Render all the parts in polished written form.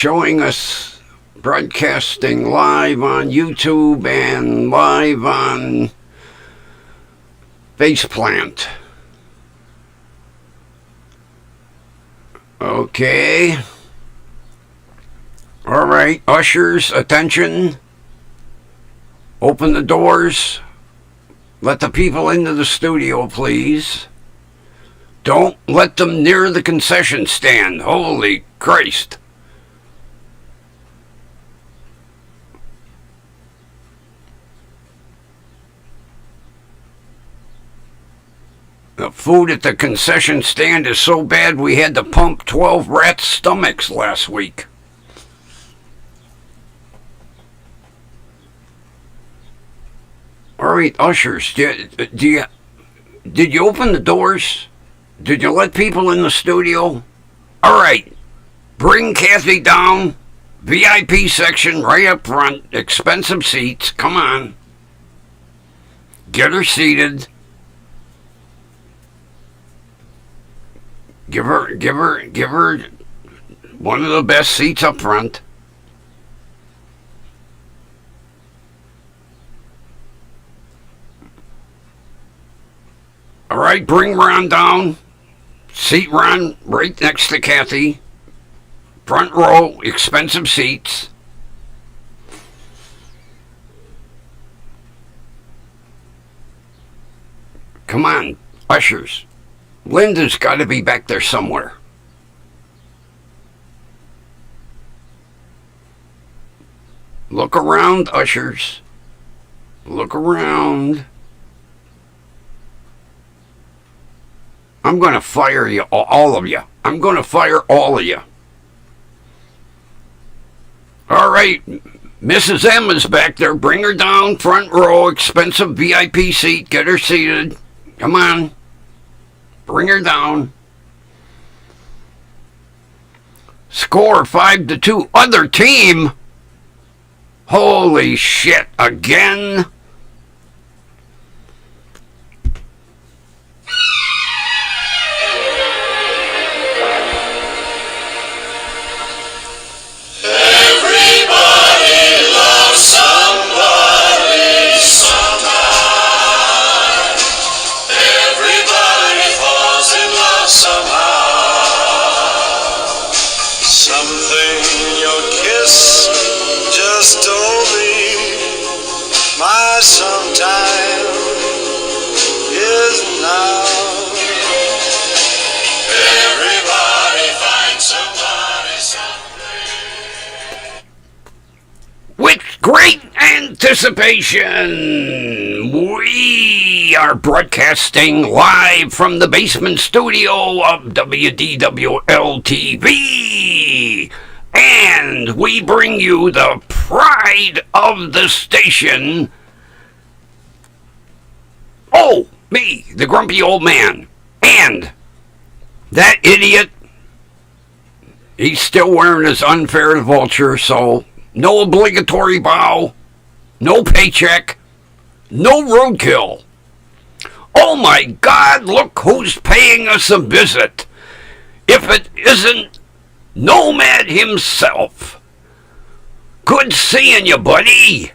showing us broadcasting live on YouTube and live on Faceplant. Okay. All right, ushers, attention. Open the doors. Let the people into the studio, please. Don't let them near the concession stand. Holy Christ. The food at the concession stand is so bad we had to pump 12 rats' stomachs last week. All right, ushers, did you open the doors? Did you let people in the studio? All right, bring Kathy down. VIP section right up front. Expensive seats. Come on. Get her seated. Give her one of the best seats up front. All right, bring Ron down. Seat Ron right next to Kathy. Front row, expensive seats. Come on, ushers. Linda's got to be back there somewhere. Look around, ushers. Look around. I'm going to fire you, all of you. I'm going to fire all of you. All right, Mrs. M is back there. Bring her down, front row, expensive VIP seat. Get her seated. Come on. Bring her down. Score 5-2. Other team. Holy shit. Again. Sometime is now. Everybody finds somebody someday. With great anticipation, we are broadcasting live from the basement studio of WDWL TV. And we bring you the pride of the station. Oh, me, the grumpy old man. And that idiot, he's still wearing his unfair vulture, so no obligatory bow, no paycheck, no roadkill. Oh my God, look who's paying us a visit. If it isn't Nomad himself. Good seeing you, buddy.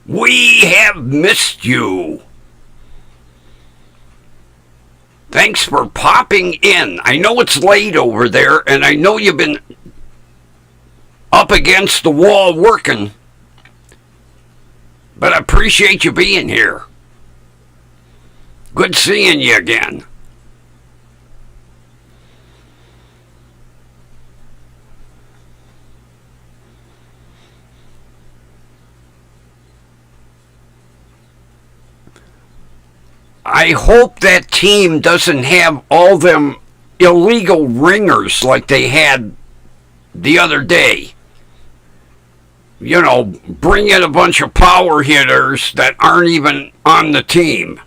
We have missed you. Thanks for popping in. I know it's late over there, and I know you've been up against the wall working, but I appreciate you being here. Good seeing you again. I hope that team doesn't have all them illegal ringers like they had the other day. You know, bring in a bunch of power hitters that aren't even on the team.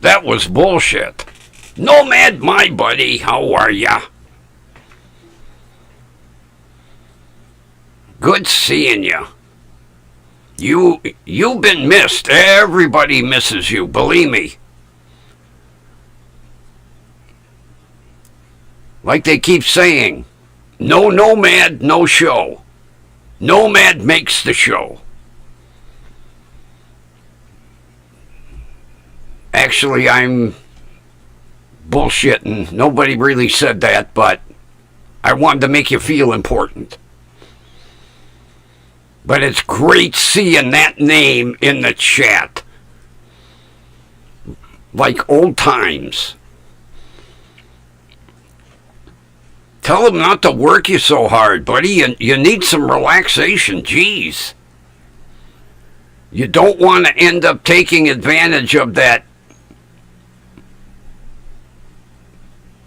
That was bullshit. Nomad, my buddy, how are ya? Good seeing you. You've been missed. Everybody misses you, believe me. Like they keep saying, No nomad, no show. Nomad makes the show. Actually, I'm bullshitting. Nobody really said that, but I wanted to make you feel important. But it's great seeing that name in the chat. Like old times. Tell them not to work you so hard, buddy. You need some relaxation. Jeez. You don't want to end up taking advantage of that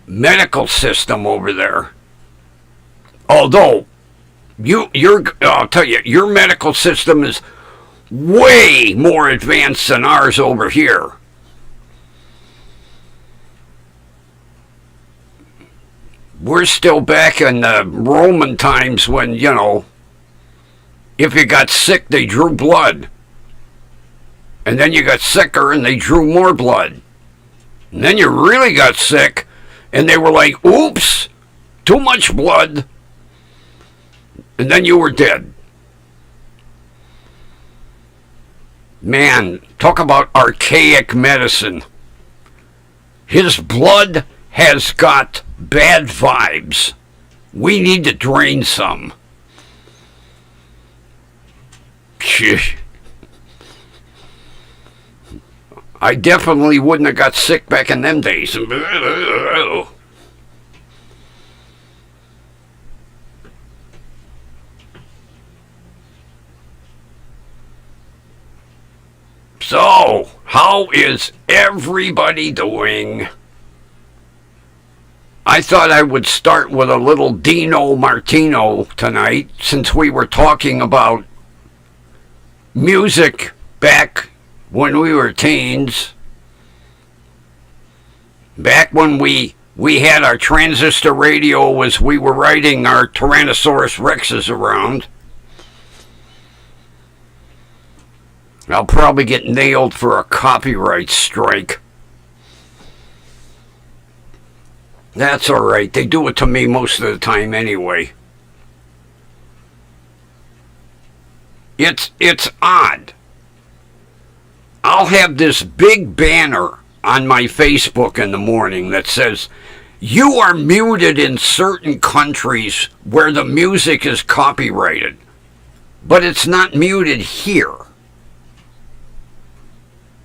medical system over there. Although, I'll tell you, your medical system is way more advanced than ours over here. We're still back in the Roman times when, if you got sick, they drew blood. And then you got sicker and they drew more blood. And then you really got sick and they were like, oops, too much blood. And then you were dead. Man, talk about archaic medicine. His blood has got bad vibes. We need to drain some. I definitely wouldn't have got sick back in them days. So, how is everybody doing? I thought I would start with a little Dino Martino tonight, since we were talking about music back when we were teens. Back when we had our transistor radio as we were riding our Tyrannosaurus Rexes around. I'll probably get nailed for a copyright strike. That's all right. They do it to me most of the time anyway. It's odd. I'll have this big banner on my Facebook in the morning that says, you are muted in certain countries where the music is copyrighted, but it's not muted here.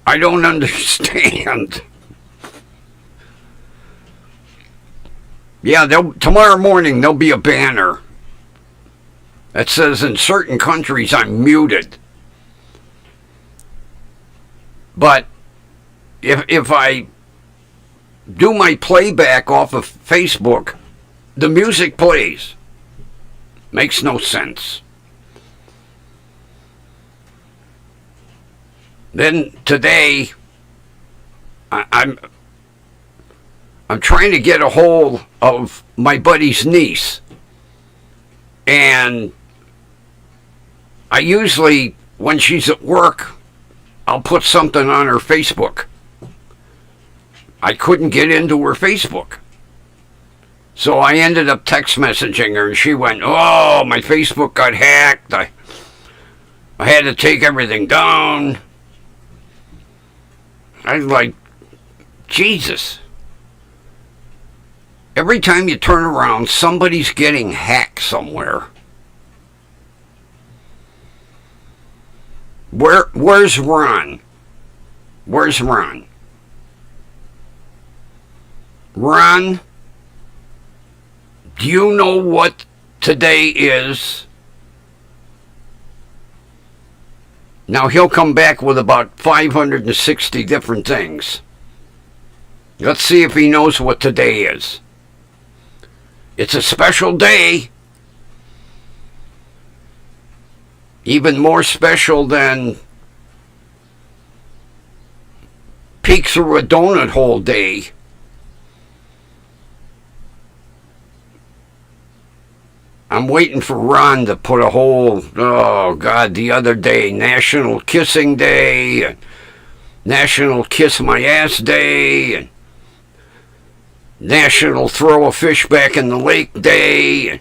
I don't understand. Yeah, tomorrow morning there'll be a banner that says in certain countries I'm muted. But if I do my playback off of Facebook, the music plays. Makes no sense. Then today, I'm trying to get a hold of my buddy's niece. And I usually, when she's at work, I'll put something on her Facebook. I couldn't get into her Facebook. So I ended up text messaging her, and she went, oh, my Facebook got hacked. I had to take everything down. I was like, Jesus. Every time you turn around, somebody's getting hacked somewhere. Where's Ron? Where's Ron? Ron, do you know what today is? Now he'll come back with about 560 different things. Let's see if he knows what today is. It's a special day. Even more special than peek through a donut hole day. I'm waiting for Ron to put a whole, oh God, the other day, National Kissing Day, and National Kiss My Ass Day, and National Throw a Fish Back in the Lake Day.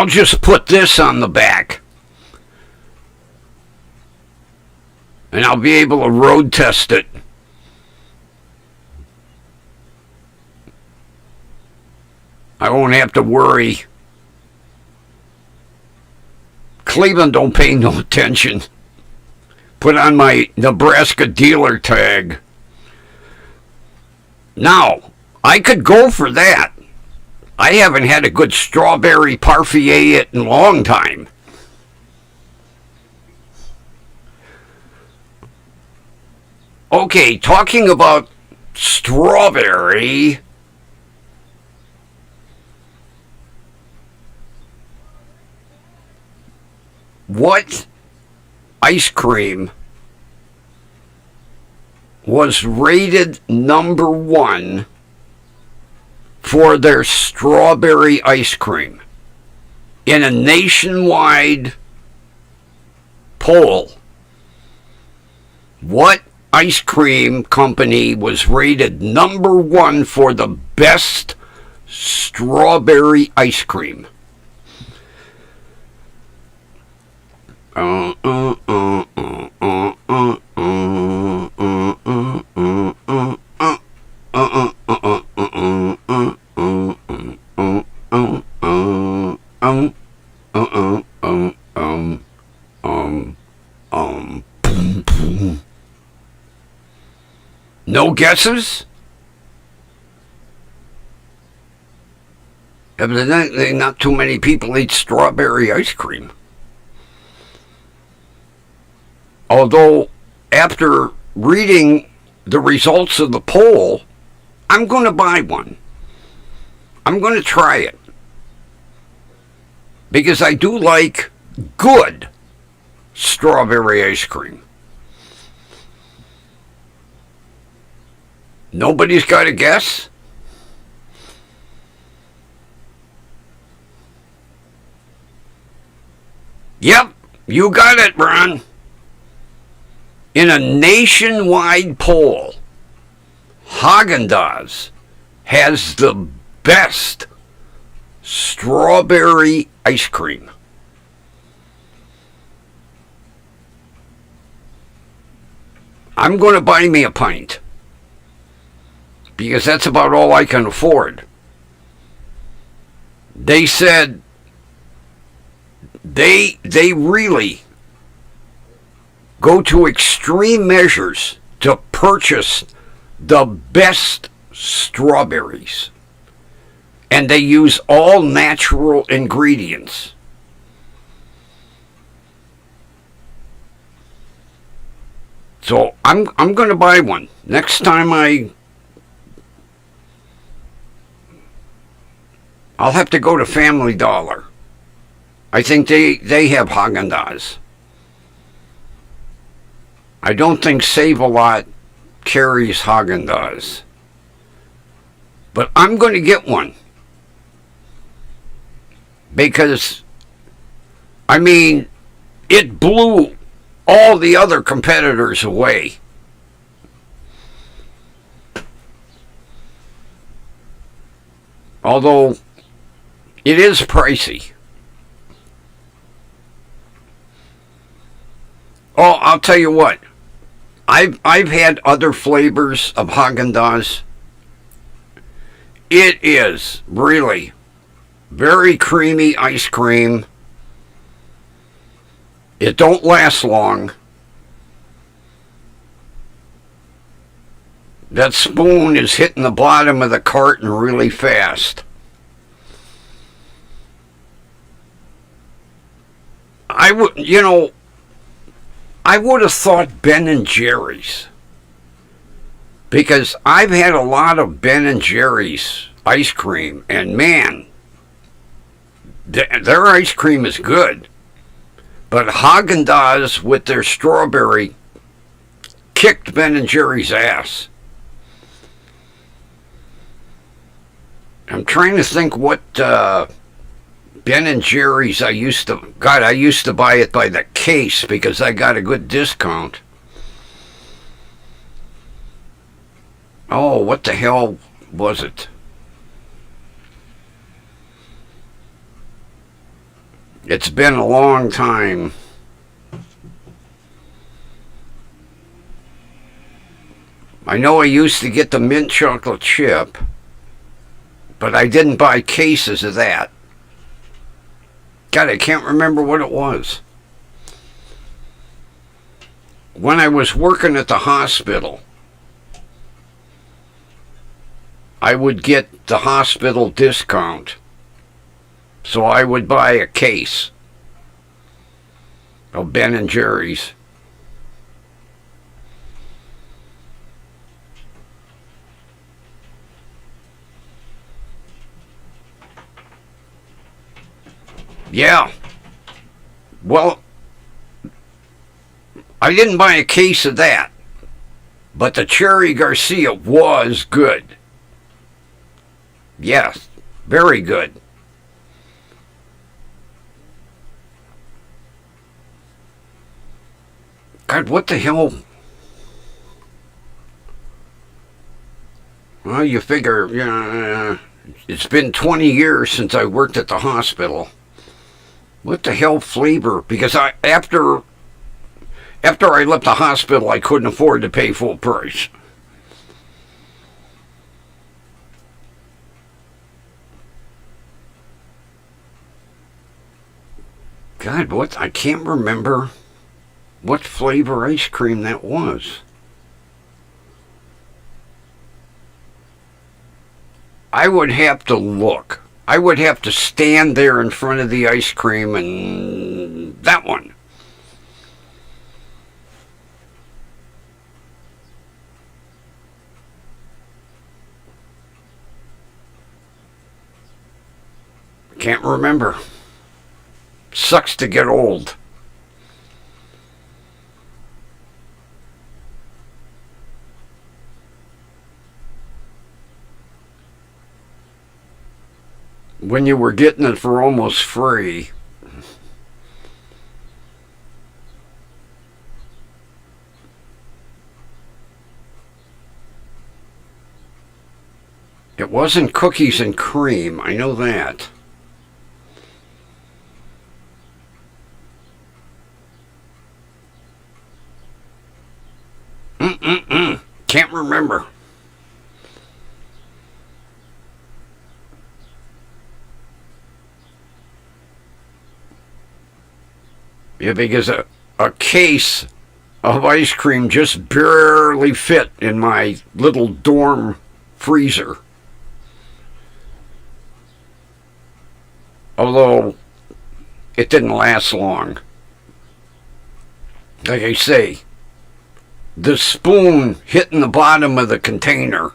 I'll just put this on the back. And I'll be able to road test it. I won't have to worry. Cleveland don't pay no attention. Put on my Nebraska dealer tag. Now, I could go for that. I haven't had a good strawberry parfait in a long time. Okay, talking about strawberry. What ice cream was rated number 1 for their strawberry ice cream in a nationwide poll? What ice cream company was rated number 1 for the best strawberry ice cream? No guesses? Evidently, not too many people eat strawberry ice cream. Although, after reading the results of the poll, I'm going to buy one. I'm going to try it. Because I do like good strawberry ice cream. Nobody's got a guess? Yep, you got it, Ron. In a nationwide poll, Haagen-Dazs has the best strawberry ice cream. I'm going to buy me a pint because that's about all I can afford. They said they really go to extreme measures to purchase the best strawberries. And they use all natural ingredients. So I'm going to buy one. Next time I'll have to go to Family Dollar. I think they have Haagen-Dazs. I don't think Save-A-Lot carries Haagen-Dazs. But I'm going to get one. Because, I mean, it blew all the other competitors away. Although, it is pricey. Oh, I'll tell you what. I've had other flavors of Haagen-Dazs. It is really very creamy ice cream. It don't last long. That spoon is hitting the bottom of the carton really fast. I would have thought Ben & Jerry's. Because I've had a lot of Ben & Jerry's ice cream, and man, their ice cream is good. But Haagen-Dazs with their strawberry kicked Ben & Jerry's ass. I'm trying to think what Ben & Jerry's I used to buy it by the case because I got a good discount. Oh, what the hell was it? It's been a long time. I know I used to get the mint chocolate chip, but I didn't buy cases of that. God, I can't remember what it was. When I was working at the hospital, I would get the hospital discount. So I would buy a case of Ben and Jerry's. Yeah. Well, I didn't buy a case of that, but the Cherry Garcia was good. Yes, very good. God, what the hell? Well, you figure, it's been 20 years since I worked at the hospital. What the hell flavor? Because after I left the hospital, I couldn't afford to pay full price. God, what? I can't remember what flavor ice cream that was. I would have to look. I would have to stand there in front of the ice cream and that one. Can't remember. Sucks to get old. When you were getting it for almost free. It wasn't cookies and cream, I know that. Can't remember. Yeah, because a case of ice cream just barely fit in my little dorm freezer. Although it didn't last long. Like I say, the spoon hitting the bottom of the container.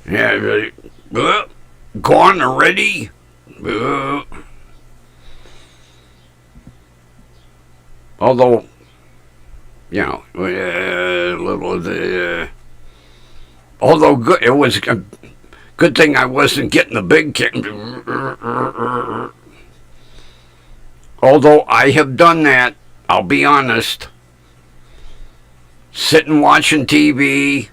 Yeah, gone already? Although, although good, it was a good thing I wasn't getting the big can. Although I have done that, I'll be honest. Sitting watching TV,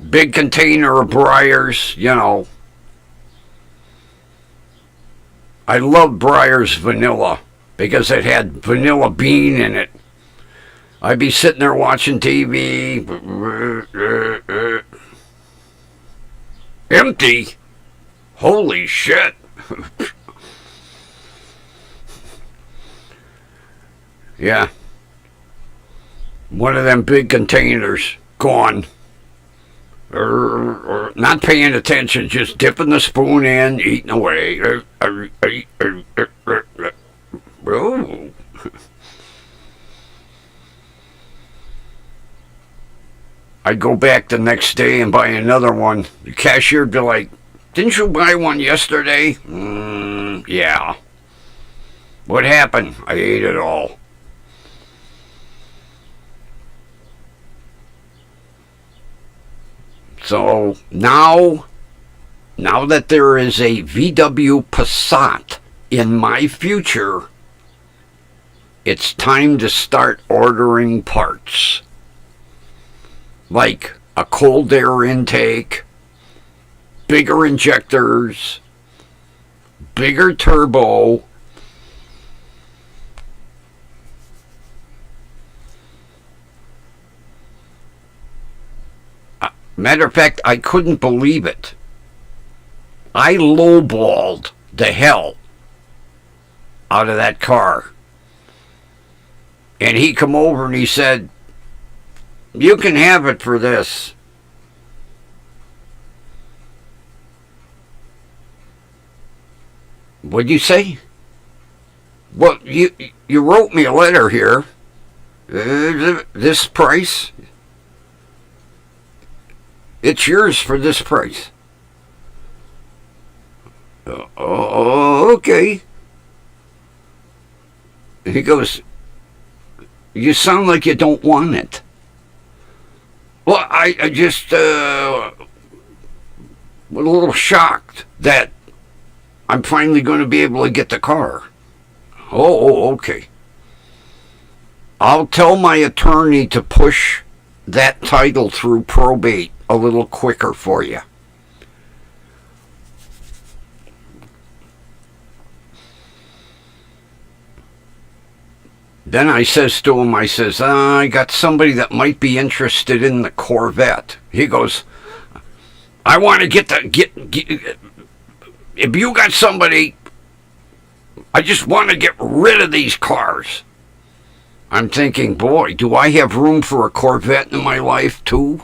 big container of Breyers, I love Breyers vanilla because it had vanilla bean in it. I'd be sitting there watching TV. Empty? Holy shit. Yeah. One of them big containers gone. Not paying attention, just dipping the spoon in, eating away. Oh. I'd go back the next day and buy another one. The cashier would be like, "Didn't you buy one yesterday?" Yeah. What happened? I ate it all. So now that there is a VW Passat in my future, it's time to start ordering parts. Like a cold air intake, bigger injectors, bigger turbo. Matter of fact, I couldn't believe it. I lowballed the hell out of that car. And he come over and he said, "You can have it for this." What'd you say? Well, you wrote me a letter here. This price? It's yours for this price. Okay. He goes, "You sound like you don't want it." Well, I just was a little shocked that I'm finally going to be able to get the car. Okay. I'll tell my attorney to push that title through probate a little quicker for you. Then I says to him, I got somebody that might be interested in the Corvette. He goes, "I want to get if you got somebody, I just want to get rid of these cars." I'm thinking, boy, do I have room for a Corvette in my life too?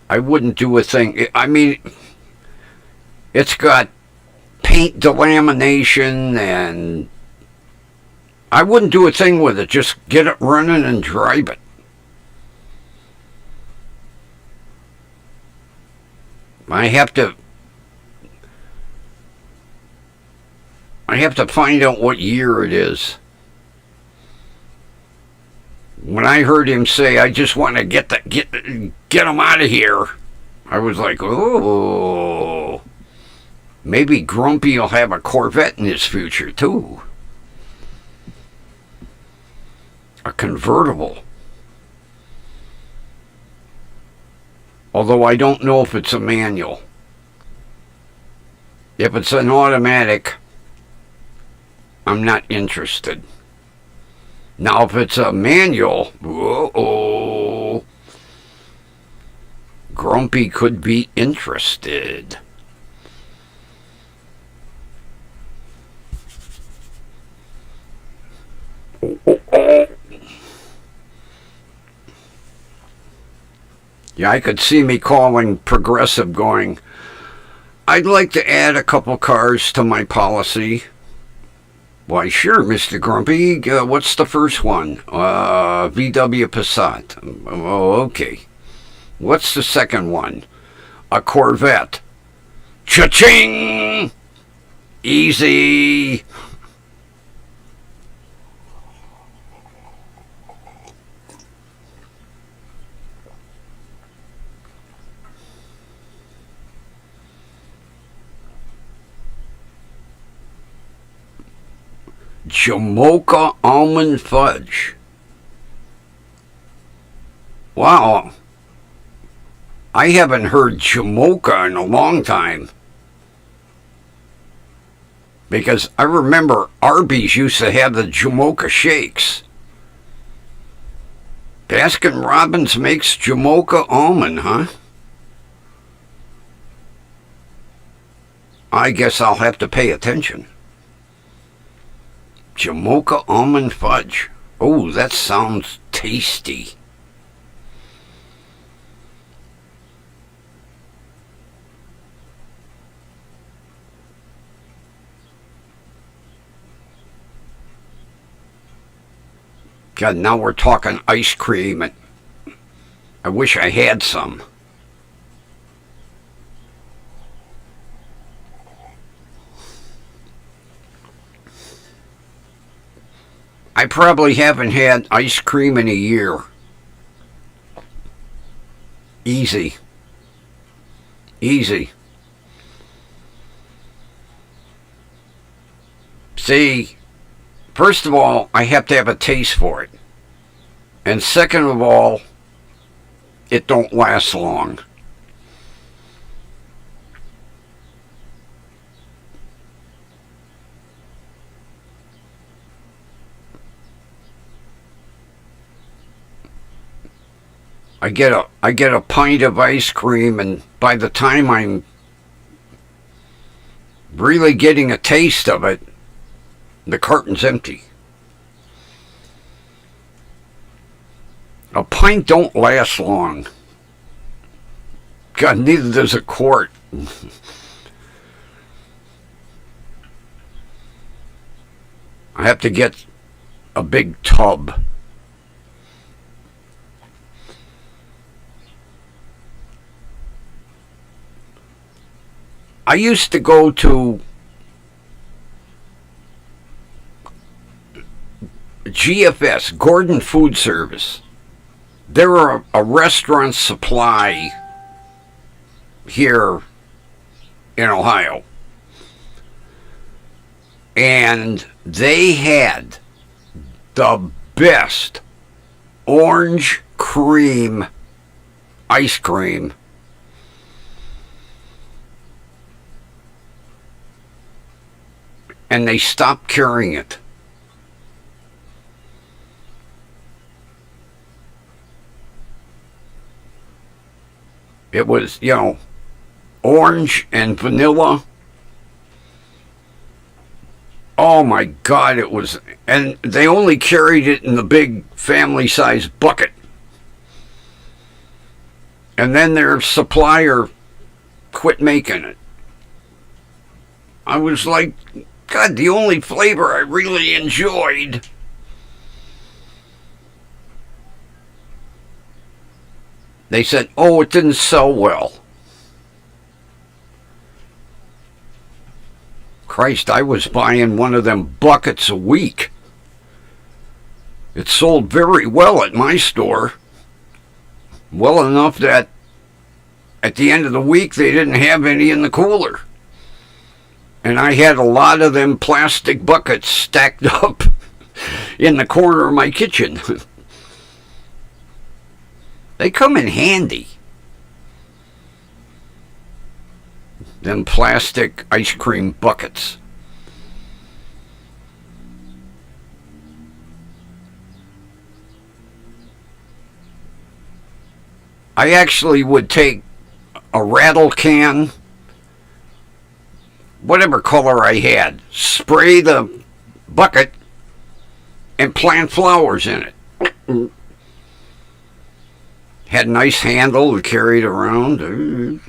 I wouldn't do a thing. I mean, it's got paint delamination, and I wouldn't do a thing with it. Just get it running and drive it. I have to find out what year it is. When I heard him say, "I just want to get them out of here," I was like, oh, maybe Grumpy will have a Corvette in his future too. A convertible. Although I don't know if it's a manual. If it's an automatic, I'm not interested. Now, if it's a manual, Grumpy could be interested. Yeah, I could see me calling Progressive going, "I'd like to add a couple cars to my policy." "Why, sure, Mr. Grumpy. What's the first one?" VW Passat." "Oh, okay. What's the second one?" "A Corvette." Cha-ching! Easy. Jamocha almond fudge. Wow. I haven't heard Jamocha in a long time. Because I remember Arby's used to have the Jamocha shakes. Baskin Robbins makes Jamocha almond, huh? I guess I'll have to pay attention. Jamocha almond fudge. Oh, that sounds tasty. God, now we're talking ice cream. I wish I had some. I probably haven't had ice cream in a year. Easy. Easy. See, first of all, I have to have a taste for it. And second of all, it don't last long. I get a pint of ice cream, and by the time I'm really getting a taste of it, the carton's empty. A pint don't last long. God, neither does a quart. I have to get a big tub. I used to go to GFS, Gordon Food Service. They're a restaurant supply here in Ohio. And they had the best orange cream ice cream and they stopped carrying it. It was, orange and vanilla. Oh my God, it was, and they only carried it in the big family-sized bucket. And then their supplier quit making it. I was like, God, the only flavor I really enjoyed they said, oh, it didn't sell well. Christ, I was buying one of them buckets a week. It sold very well at my store. Well enough that at the end of the week they didn't have any in the cooler. And I had a lot of them plastic buckets stacked up in the corner of my kitchen. They come in handy. Them plastic ice cream buckets. I actually would take a rattle can, whatever color I had, spray the bucket, and plant flowers in it. Had a nice handle to carry it around.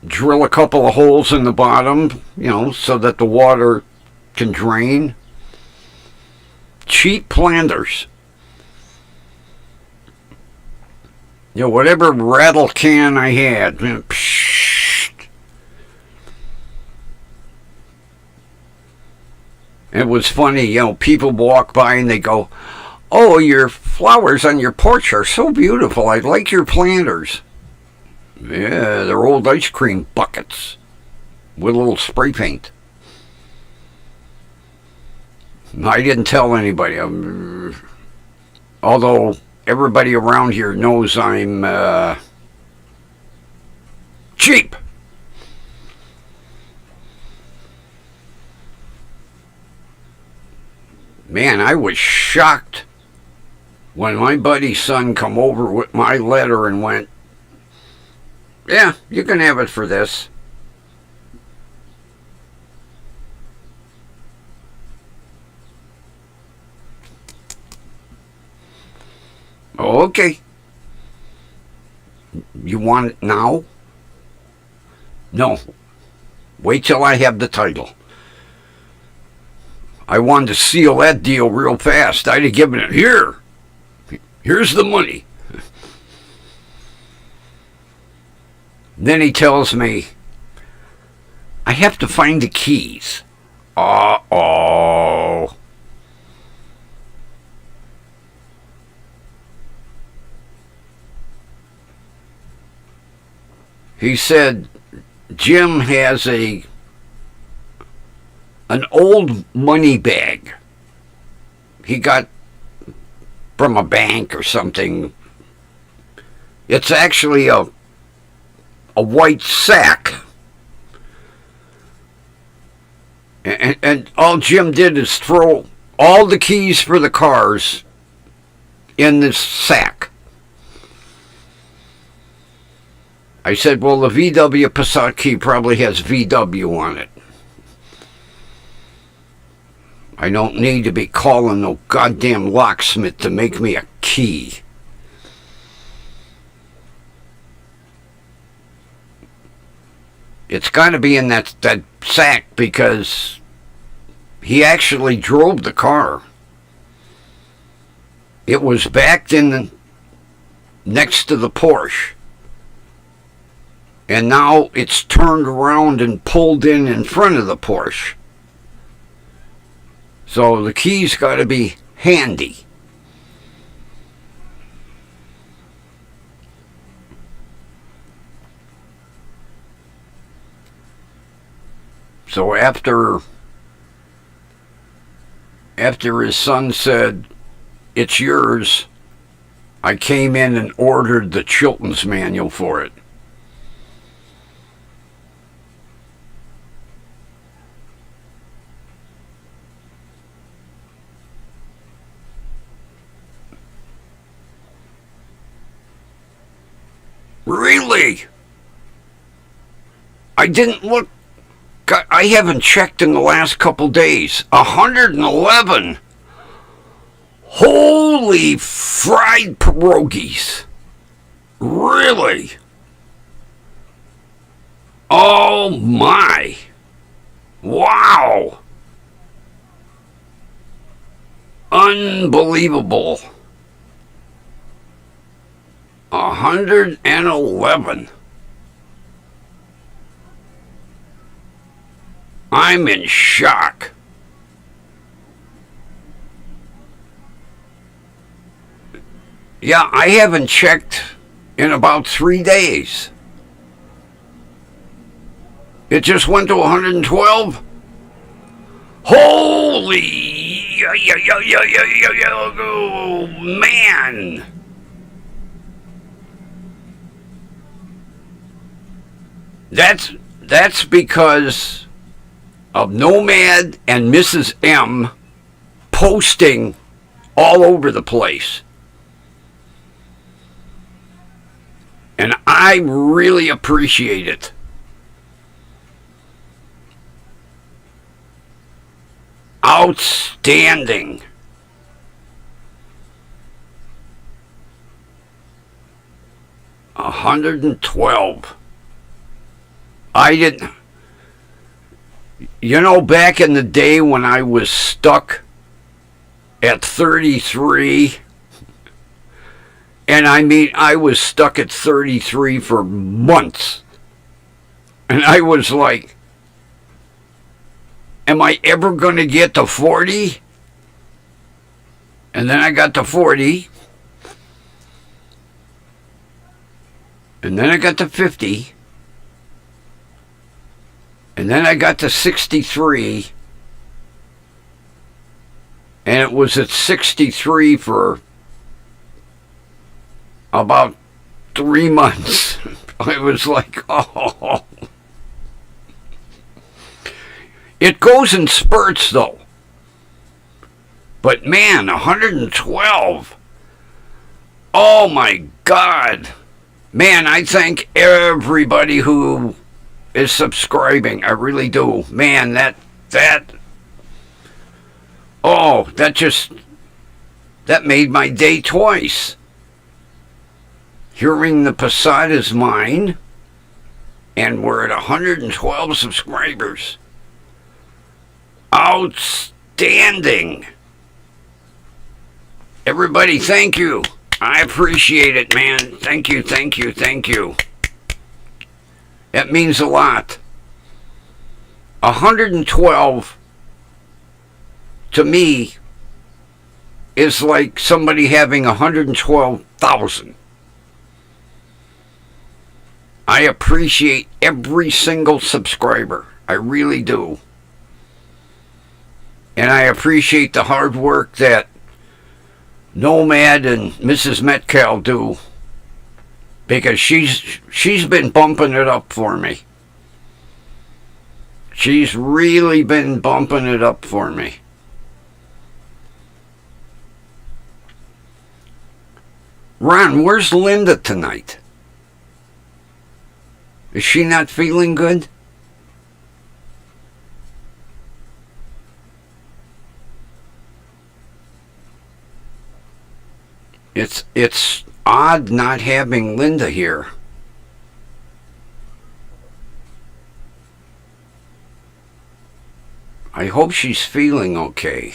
Drill a couple of holes in the bottom, so that the water can drain. Cheap planters. Whatever rattle can I had. It was funny, people walk by and they go, oh, your flowers on your porch are so beautiful. I like your planters. Yeah, they're old ice cream buckets with a little spray paint. I didn't tell anybody. Although everybody around here knows I'm cheap. Man, I was shocked when my buddy's son come over with my letter and went, yeah, you can have it for this. Okay. You want it now? No. Wait till I have the title. I wanted to seal that deal real fast. I'd have given it, here. Here's the money. Then he tells me, I have to find the keys. Uh-oh. He said, Jim has an old money bag. He got from a bank or something. It's actually a white sack. And all Jim did is throw all the keys for the cars in this sack. I said, well, the VW Passat key probably has VW on it. I don't need to be calling no goddamn locksmith to make me a key. It's got to be in that sack because he actually drove the car. It was backed in next to the Porsche. And now it's turned around and pulled in front of the Porsche. So the key's got to be handy. So after his son said, it's yours, I came in and ordered the Chilton's manual for it. Really? I didn't look. I haven't checked in the last couple days. 111. Holy fried pierogies. Really? Oh my. Wow. Unbelievable. 111. I'm in shock. Yeah, I haven't checked in about 3 days. It just went to 112? Holy! Oh, man! That's because of Nomad and Mrs. M posting all over the place. And I really appreciate it. Outstanding. $112. I didn't. You know, back in the day when I was stuck at 33, and I mean, I was stuck at 33 for months, and I was like, am I ever going to get to 40? And then I got to 40, and then I got to 50, and then I got to 63, and it was at 63 for about 3 months. I was like, oh. It goes in spurts, though. But man, 112. Oh my God. Man, I thank everybody who is subscribing. I really do. Man, that made my day twice. Hearing the Passat is mine, and we're at 112 subscribers. Outstanding. Everybody, thank you. I appreciate it, man. Thank you, thank you, thank you. That means a lot. 112 to me is like somebody having 112,000. I appreciate every single subscriber. I really do. And I appreciate the hard work that Nomad and Mrs. Metcalf do, because she's been bumping it up for me. She's really been bumping it up for me. Ron, where's Linda tonight? Is she not feeling good? It's odd not having Linda here. I hope she's feeling okay.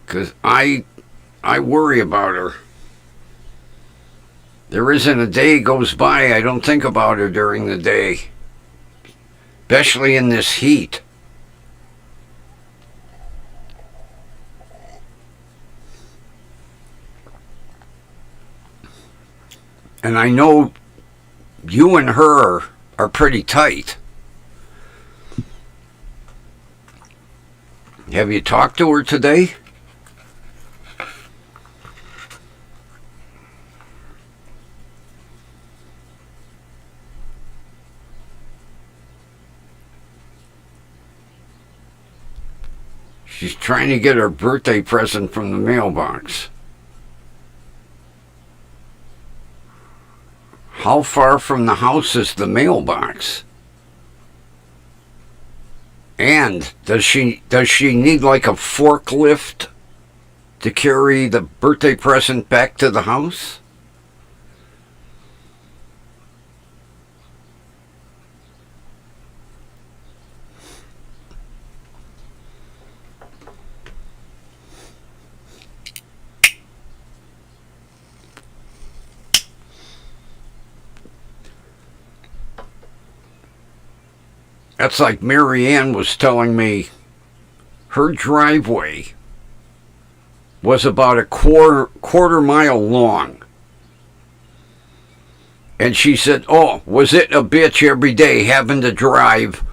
Because I worry about her. There isn't a day goes by I don't think about her during the day. Especially in this heat. And I know you and her are pretty tight. Have you talked to her today? She's trying to get her birthday present from the mailbox. How far from the house is the mailbox? And does she need like a forklift to carry the birthday present back to the house? That's like Mary Ann was telling me her driveway was about a quarter mile long. And she said, oh, was it a bitch every day having to drive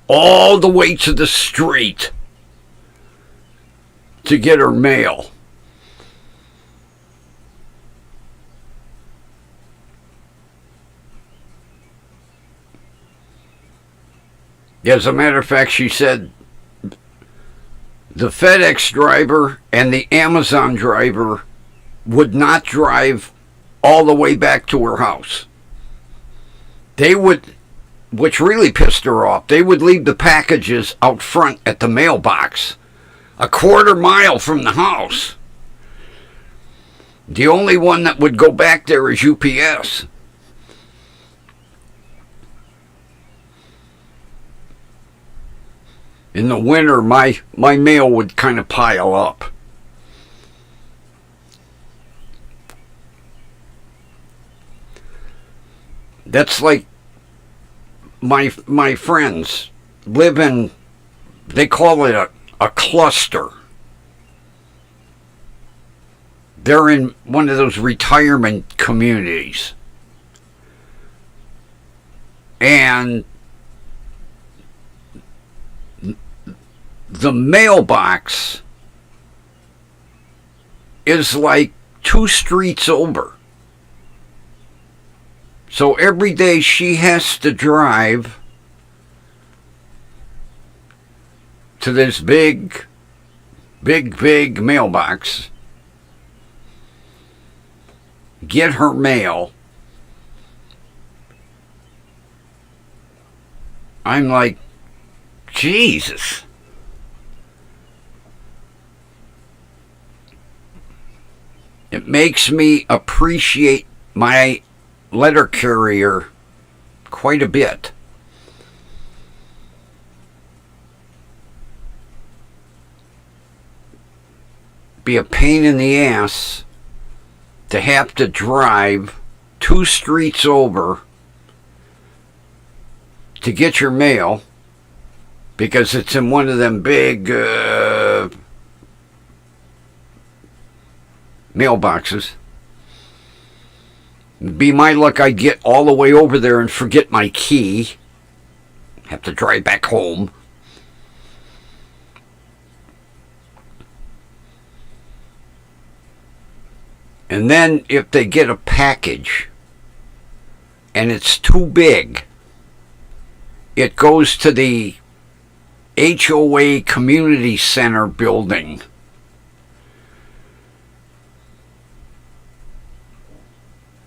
all the way to the street to get her mail. As a matter of fact, she said the FedEx driver and the Amazon driver would not drive all the way back to her house. They would, which really pissed her off, they would leave the packages out front at the mailbox, a quarter mile from the house. The only one that would go back there is UPS. In the winter, my mail would kind of pile up. That's like my friends live in, they call it a cluster. They're in one of those retirement communities. And the mailbox is like 2 streets over. So every day she has to drive to this big mailbox, get her mail. I'm like, Jesus. It makes me appreciate my letter carrier quite a bit. Be a pain in the ass to have to drive 2 streets over to get your mail because it's in one of them big mailboxes. Be my luck, I'd get all the way over there and forget my key. Have to drive back home. And then if they get a package and it's too big, it goes to the HOA Community Center building.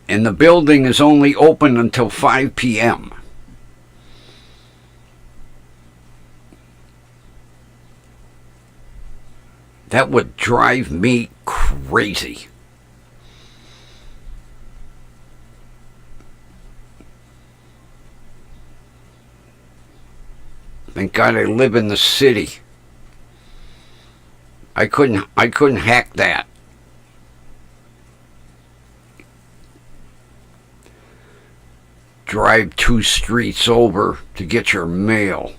And the building is only open until 5 p.m. That would drive me crazy. Thank God I live in the city. I couldn't hack that. Drive 2 streets over to get your mail.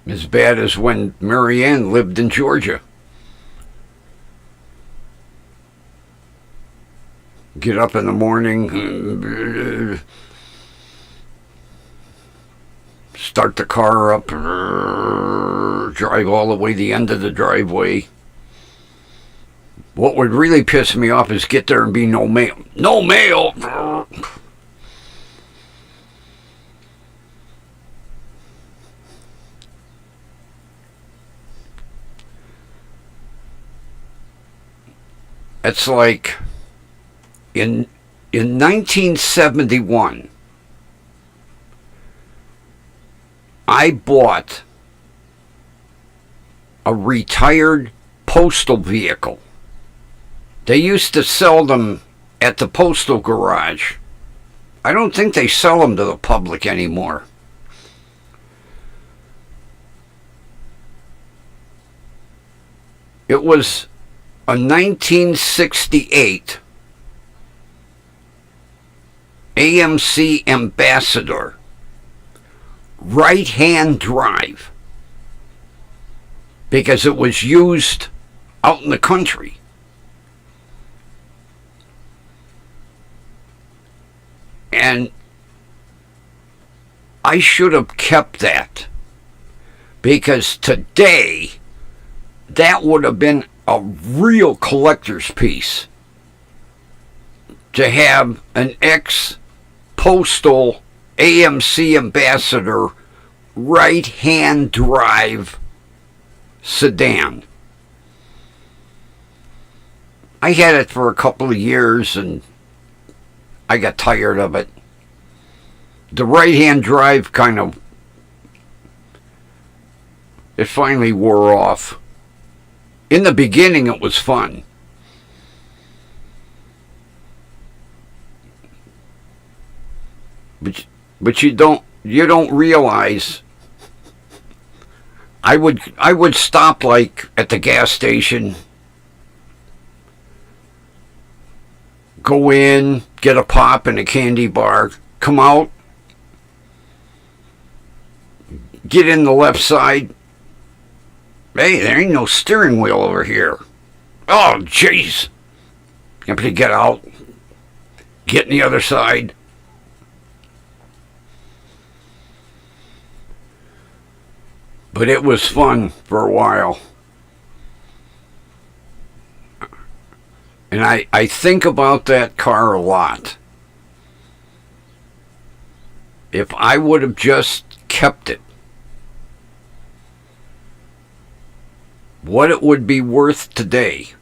As bad as when Marianne lived in Georgia. Get up in the morning, start the car up, drive all the way to the end of the driveway. What would really piss me off is get there and be no mail. No mail! It's like in 1971, I bought a retired postal vehicle. They used to sell them at the postal garage. I don't think they sell them to the public anymore. It was a 1968 AMC Ambassador right-hand drive because it was used out in the country. And I should have kept that because today that would have been a real collector's piece to have an ex-postal AMC Ambassador right-hand drive sedan. I had it for a couple of years and I got tired of it. The right-hand drive it finally wore off. In the beginning, it was fun. But you don't realize. I would stop like at the gas station, go in, get a pop and a candy bar, come out, get in the left side. Hey, there ain't no steering wheel over here. Oh, jeez. You have to get out, get in the other side. But it was fun for a while. And I think about that car a lot. If I would have just kept it, what it would be worth today.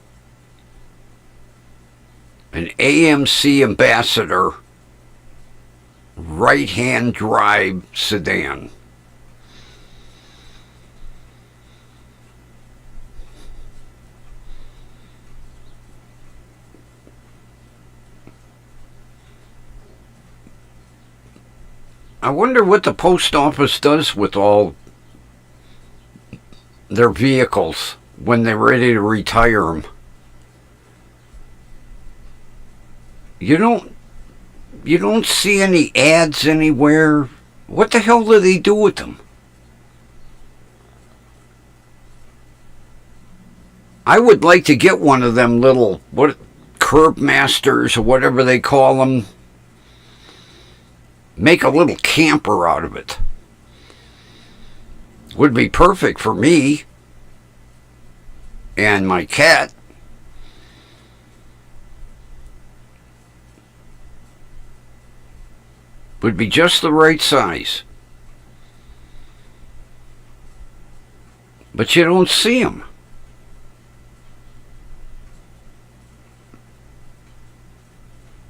An AMC Ambassador right-hand drive sedan. I wonder what the post office does with all their vehicles when they're ready to retire them. You don't see any ads anywhere. What the hell do they do with them? I would like to get one of them little, what, curb masters or whatever they call them. Make a little camper out of it. Would be perfect for me and my cat. Would be just the right size. But you don't see them.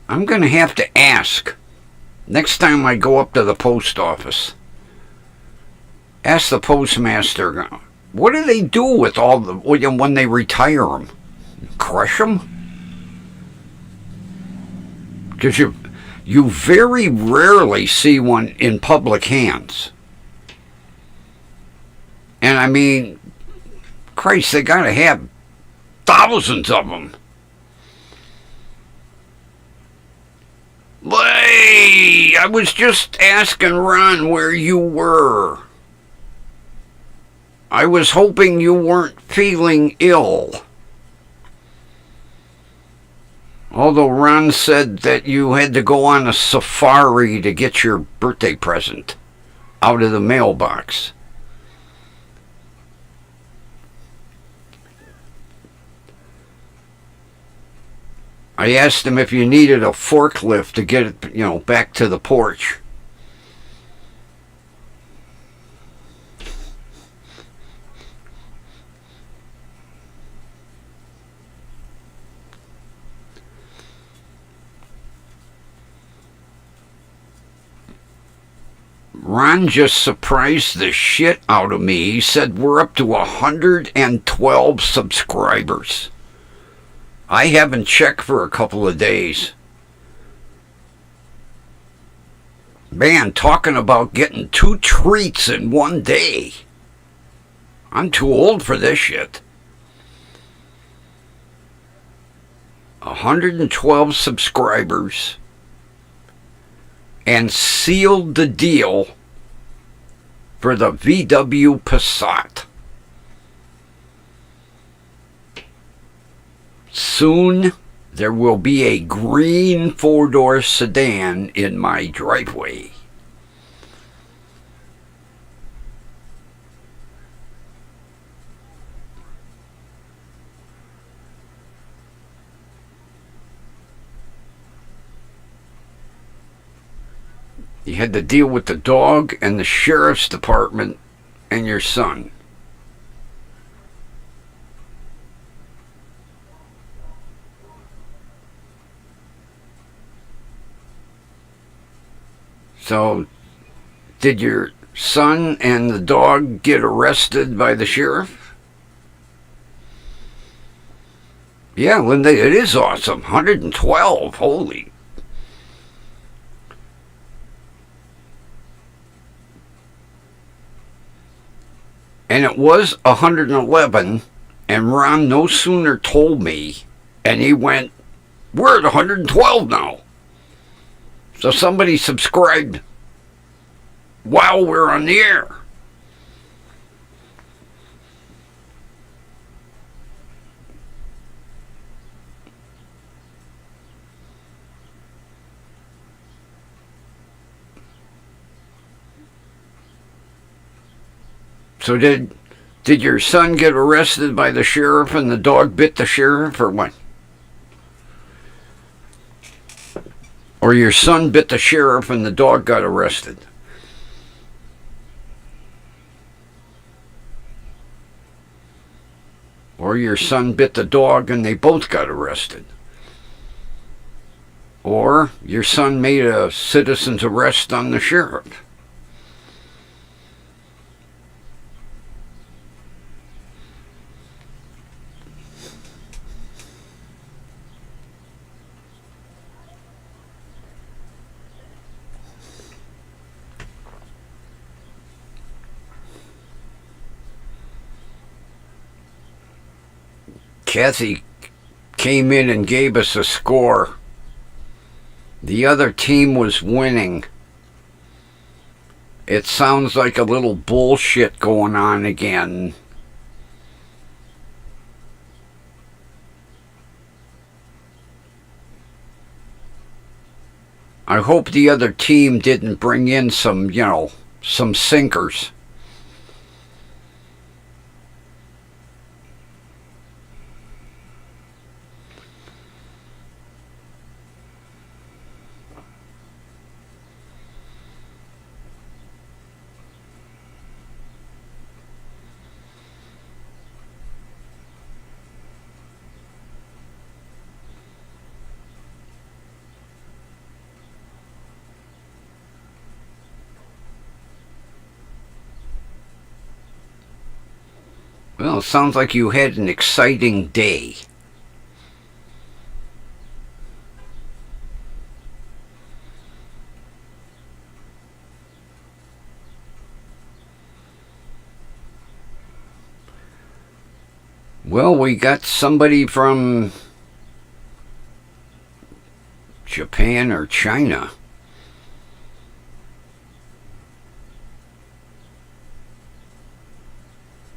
I'm going to have to ask next time I go up to the post office. Ask the postmaster, what do they do with all the, when they retire them? Crush them? Because you very rarely see one in public hands. And I mean, Christ, they got to have thousands of them. Hey, I was just asking Ron where you were. I was hoping you weren't feeling ill. Although Ron said that you had to go on a safari to get your birthday present out of the mailbox. I asked him if you needed a forklift to get it, back to the porch. Ron just surprised the shit out of me. He said we're up to 112 subscribers. I haven't checked for a couple of days. Man, talking about getting 2 treats in one day. I'm too old for this shit. 112 subscribers. And sealed the deal for the VW Passat. Soon, there will be a green 4-door sedan in my driveway. You had to deal with the dog and the sheriff's department and your son. So, did your son and the dog get arrested by the sheriff? Yeah, Linda, it is awesome. 112, holy. And it was 111, and Ron no sooner told me, and he went, we're at 112 now. So somebody subscribed while we're on the air. So did your son get arrested by the sheriff and the dog bit the sheriff, or what? Or your son bit the sheriff and the dog got arrested? Or your son bit the dog and they both got arrested? Or your son made a citizen's arrest on the sheriff? Kathy came in and gave us a score. The other team was winning. It sounds like a little bullshit going on again. I hope the other team didn't bring in some, some sinkers. Well, it sounds like you had an exciting day. Well, we got somebody from Japan or China.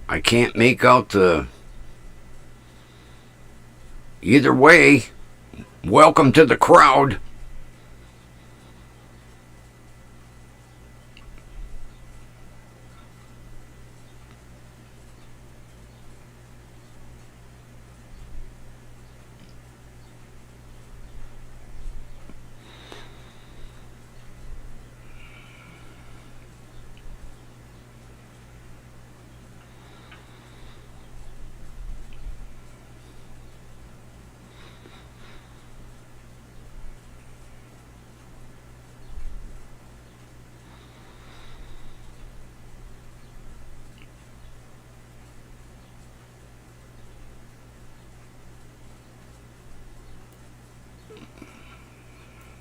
I can't make out the... Either way, welcome to the crowd.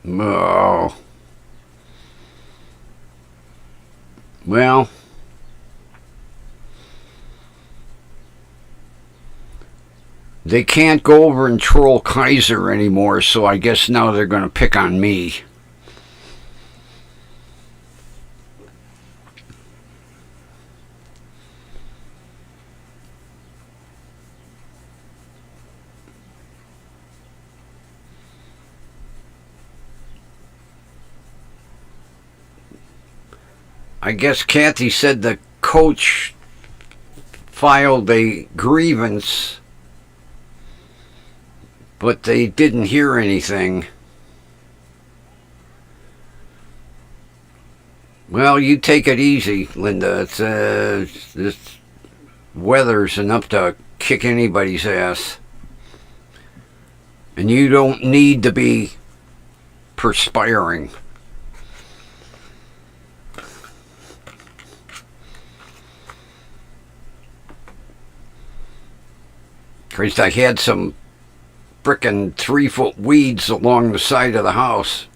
Oh. Well, they can't go over and troll Kaiser anymore, so I guess now they're going to pick on me. I guess Kathy said the coach filed a grievance, but they didn't hear anything. Well, you take it easy, Linda. This weather's enough to kick anybody's ass. And you don't need to be perspiring. Christ, I had some frickin' 3-foot weeds along the side of the house.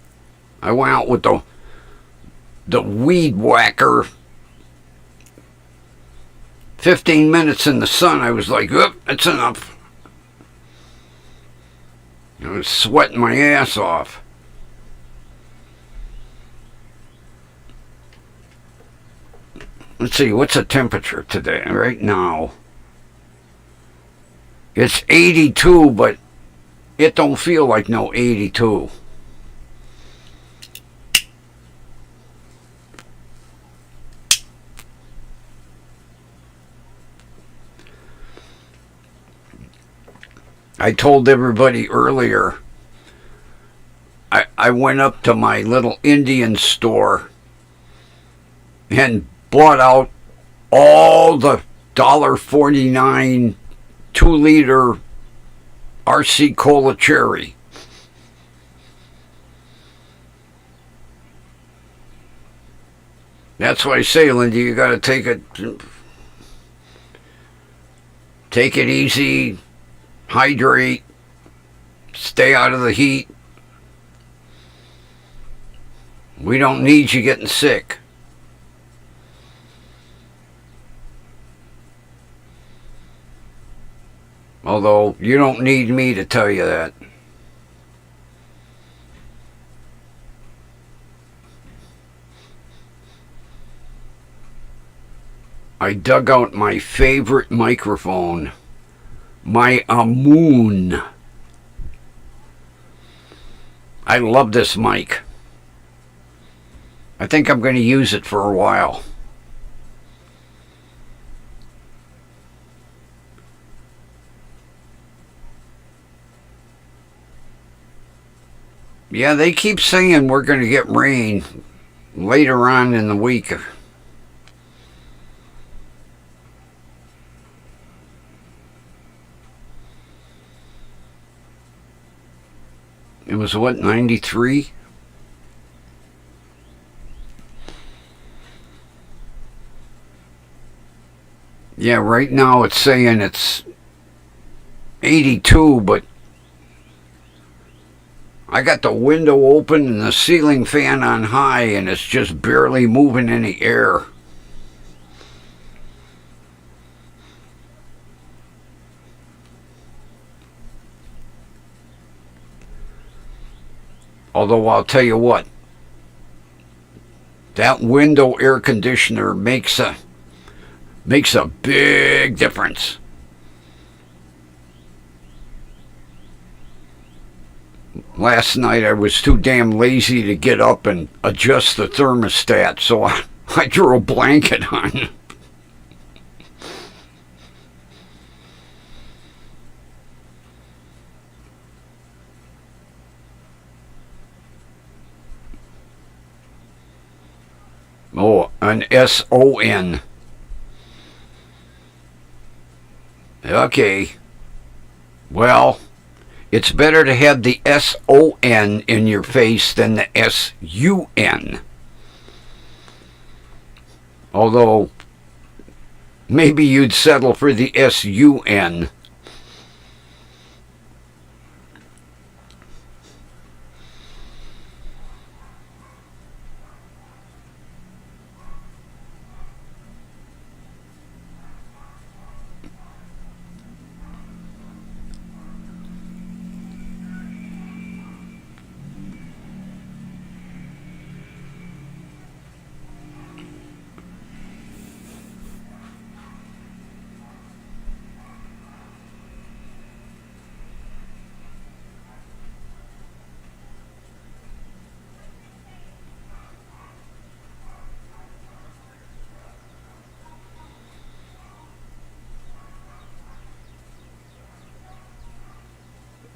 I went out with the weed whacker. 15 minutes in the sun, I was like, oop, that's enough. I was sweating my ass off. Let's see, what's the temperature today, right now? It's 82, but it don't feel like no 82. I told everybody earlier, I went up to my little Indian store and bought out all the $1.49 2-liter RC Cola Cherry. That's why I say, Linda, you got to take it easy, hydrate, stay out of the heat. We don't need you getting sick. Although, you don't need me to tell you that. I dug out my favorite microphone, my Amoon. I love this mic. I think I'm going to use it for a while. Yeah, they keep saying we're going to get rain later on in the week. It was what, 93? Yeah, right now it's saying it's 82, but I got the window open and the ceiling fan on high, and it's just barely moving any air. Although I'll tell you what, that window air conditioner makes a big difference. Last night I was too damn lazy to get up and adjust the thermostat, so I threw a blanket on. Oh, an S-O-N. Okay. Well, it's better to have the S-O-N in your face than the S-U-N. Although, maybe you'd settle for the S-U-N.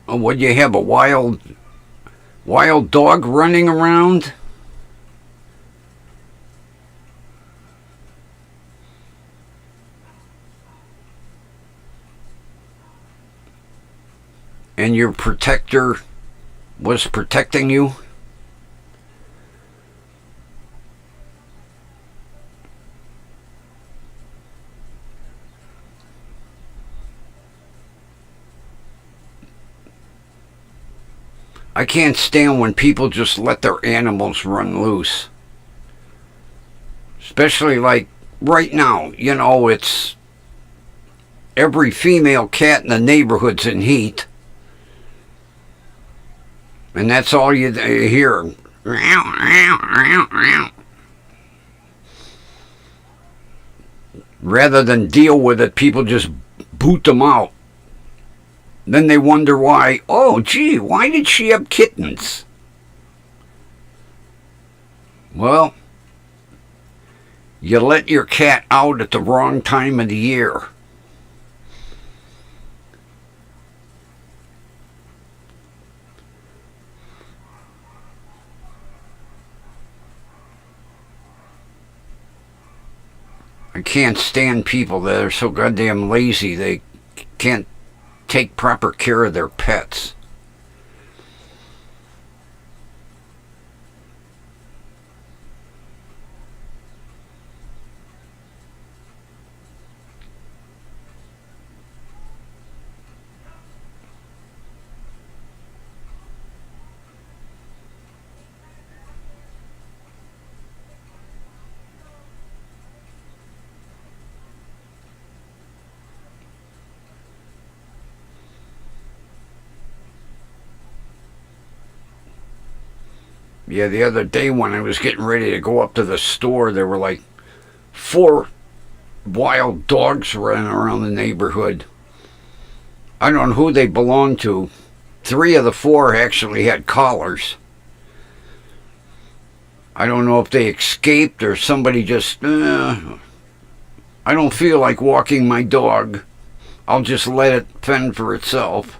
Would you have a wild dog running around? And your protector was protecting you? I can't stand when people just let their animals run loose. Especially like right now, you know, it's every female cat in the neighborhood's in heat. And that's all you hear. Rather than deal with it, people just boot them out. Then they wonder why, oh, gee, why did she have kittens? Well, you let your cat out at the wrong time of the year. I can't stand people that are so goddamn lazy they can't take proper care of their pets. Yeah, the other day when I was getting ready to go up to the store, there were like 4 wild dogs running around the neighborhood. I don't know who they belonged to. 3 of the 4 actually had collars. I don't know if they escaped or somebody just, I don't feel like walking my dog. I'll just let it fend for itself.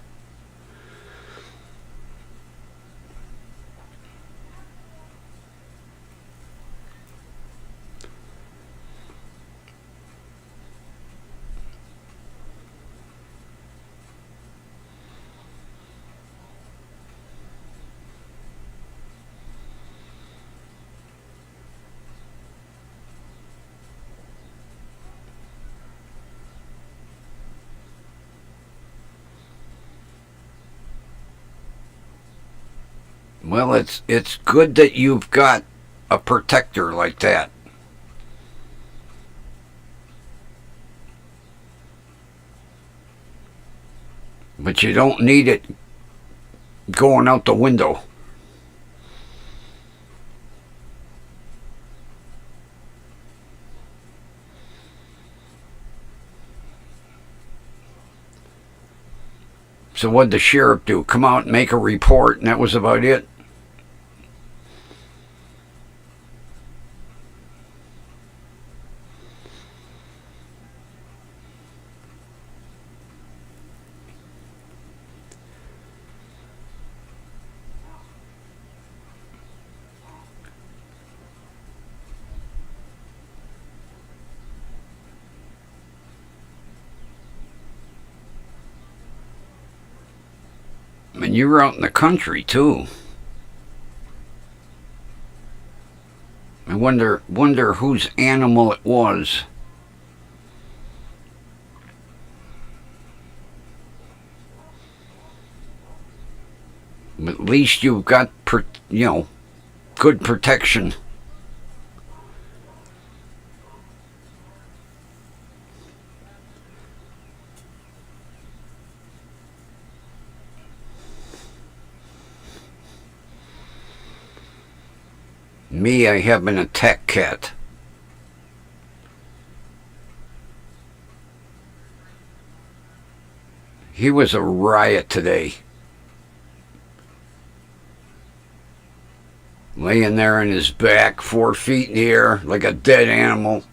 Well, it's good that you've got a protector like that. But you don't need it going out the window. So what'd the sheriff do? Come out and make a report, and that was about it? And you were out in the country too. I wonder whose animal it was. At least you've got, good protection. Me, I have an attack cat. He was a riot today. Laying there on his back, 4 feet in the air, like a dead animal.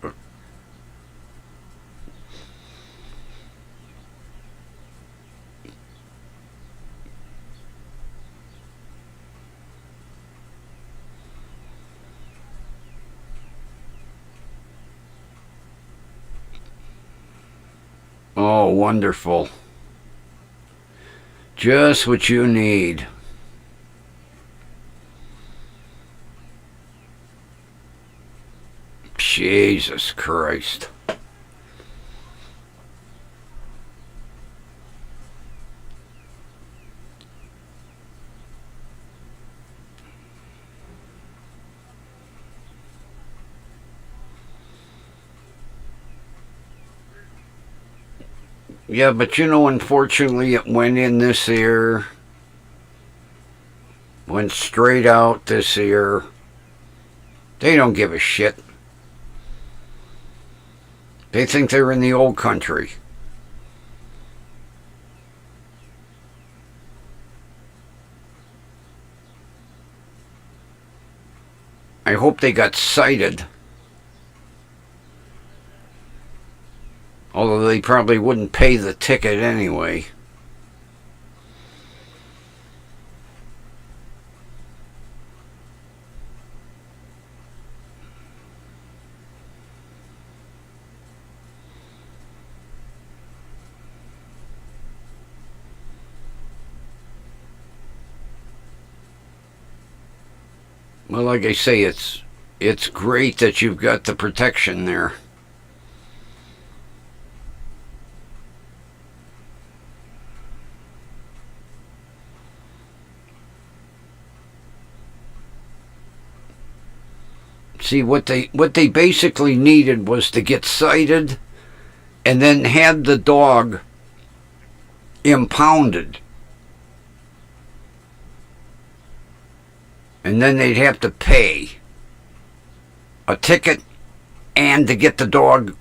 Oh, wonderful. Just what you need. Jesus Christ. Yeah, but unfortunately it went in this ear. Went straight out this ear. They don't give a shit. They think they're in the old country. I hope they got cited. Although they probably wouldn't pay the ticket anyway. Well, like I say, it's great that you've got the protection there. See, what they basically needed was to get cited and then have the dog impounded. And then they'd have to pay a ticket and to get the dog.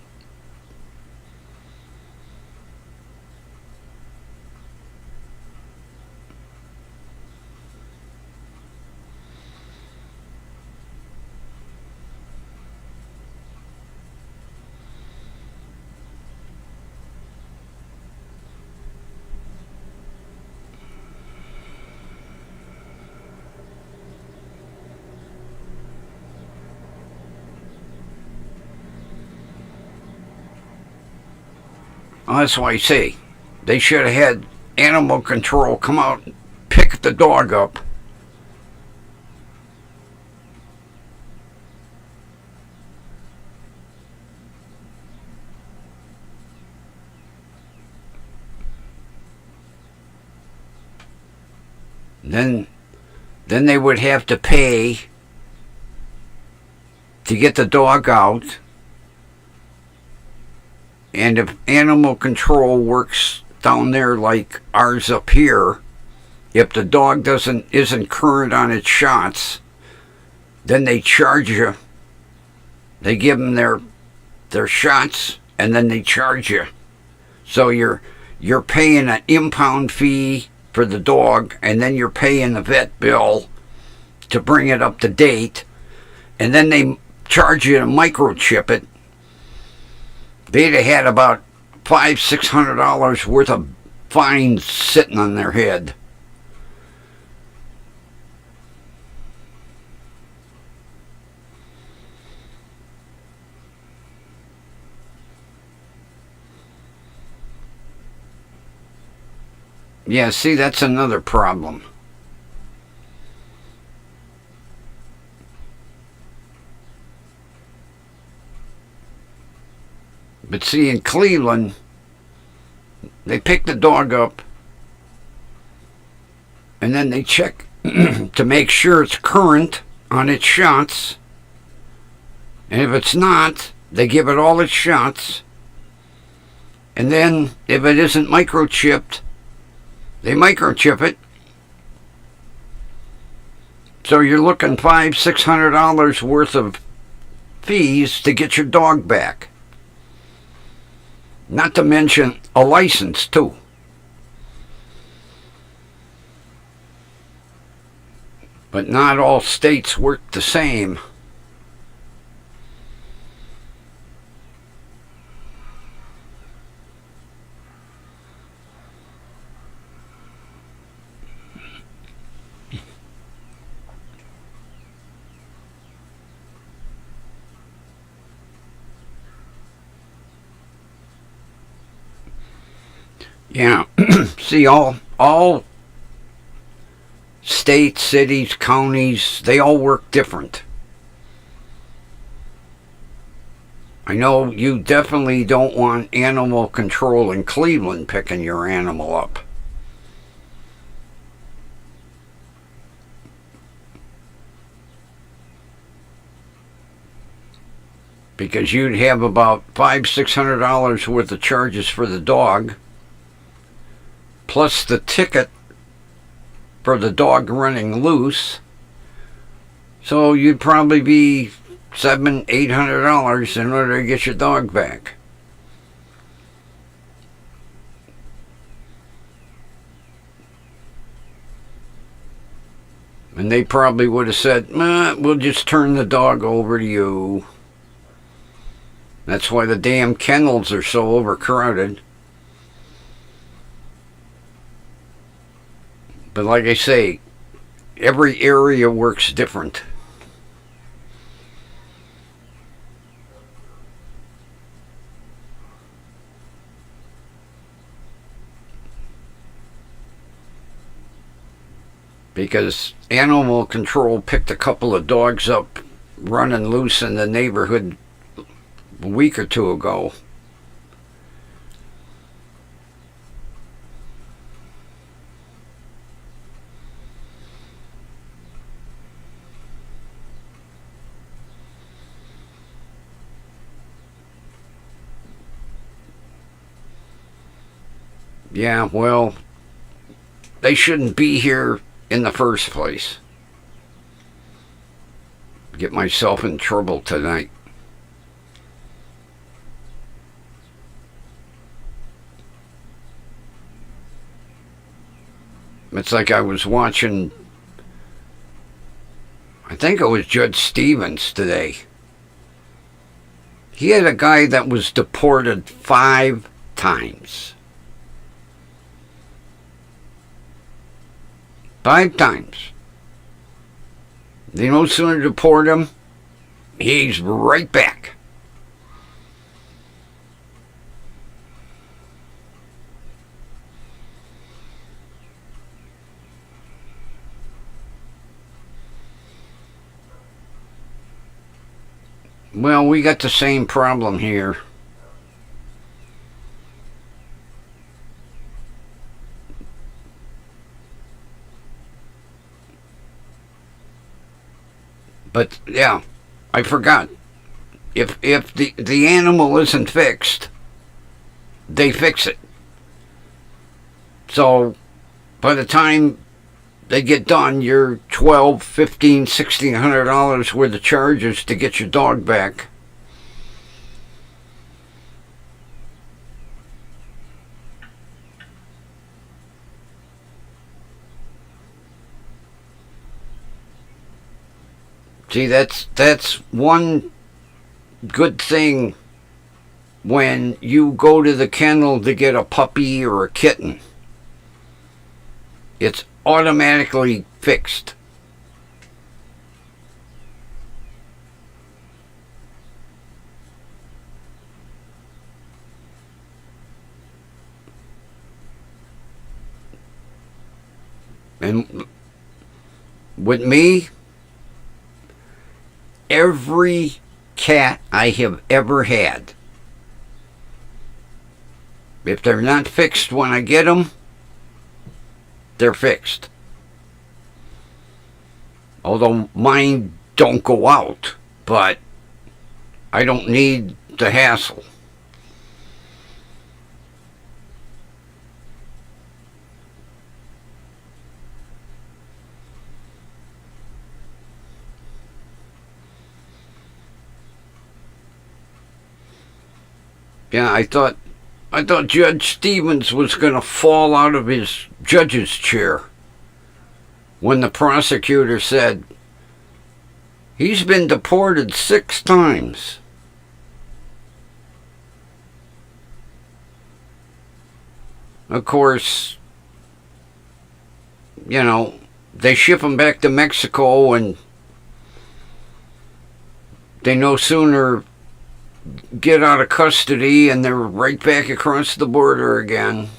Well, that's why I say they should have had animal control come out and pick the dog up. Then they would have to pay to get the dog out. And if animal control works down there like ours up here, if the dog isn't current on its shots, then they charge you. They give them their shots, and then they charge you. So you're paying an impound fee for the dog, and then you're paying the vet bill to bring it up to date, and then they charge you to microchip it. They'd have had about $500-600 worth of fines sitting on their head. Yeah, see, that's another problem. But see, in Cleveland, they pick the dog up and then they check to make sure it's current on its shots. And if it's not, they give it all its shots. And then, if it isn't microchipped, they microchip it. So you're looking $500-600 worth of fees to get your dog back. Not to mention a license, too. But not all states work the same. Yeah, see, all states, cities, counties, they all work different. I know you definitely don't want animal control in Cleveland picking your animal up. Because you'd have about $500-600 worth of charges for the dog, plus the ticket for the dog running loose. So you'd probably be $700-800 in order to get your dog back. And they probably would have said, we'll just turn the dog over to you. That's why the damn kennels are so overcrowded. But like I say, every area works different. Because animal control picked a couple of dogs up running loose in the neighborhood a week or two ago. Yeah, well, they shouldn't be here in the first place. Get myself in trouble tonight. It's like I was watching, I think it was Judge Stevens today. He had a guy that was deported 5 times. 5 times. They no sooner deport him, he's right back. Well, we got the same problem here. But yeah, I forgot. If the animal isn't fixed, they fix it. So by the time they get done, you're $12, $15, $1,600 worth of charges to get your dog back. See, that's one good thing when you go to the kennel to get a puppy or a kitten. It's automatically fixed. And with me, every cat I have ever had, if they're not fixed when I get them, they're fixed. Although mine don't go out, but I don't need the hassle. Yeah, I thought Judge Stevens was going to fall out of his judge's chair when the prosecutor said, he's been deported 6 times. Of course, you know, they ship him back to Mexico and they no sooner get out of custody and they're right back across the border again.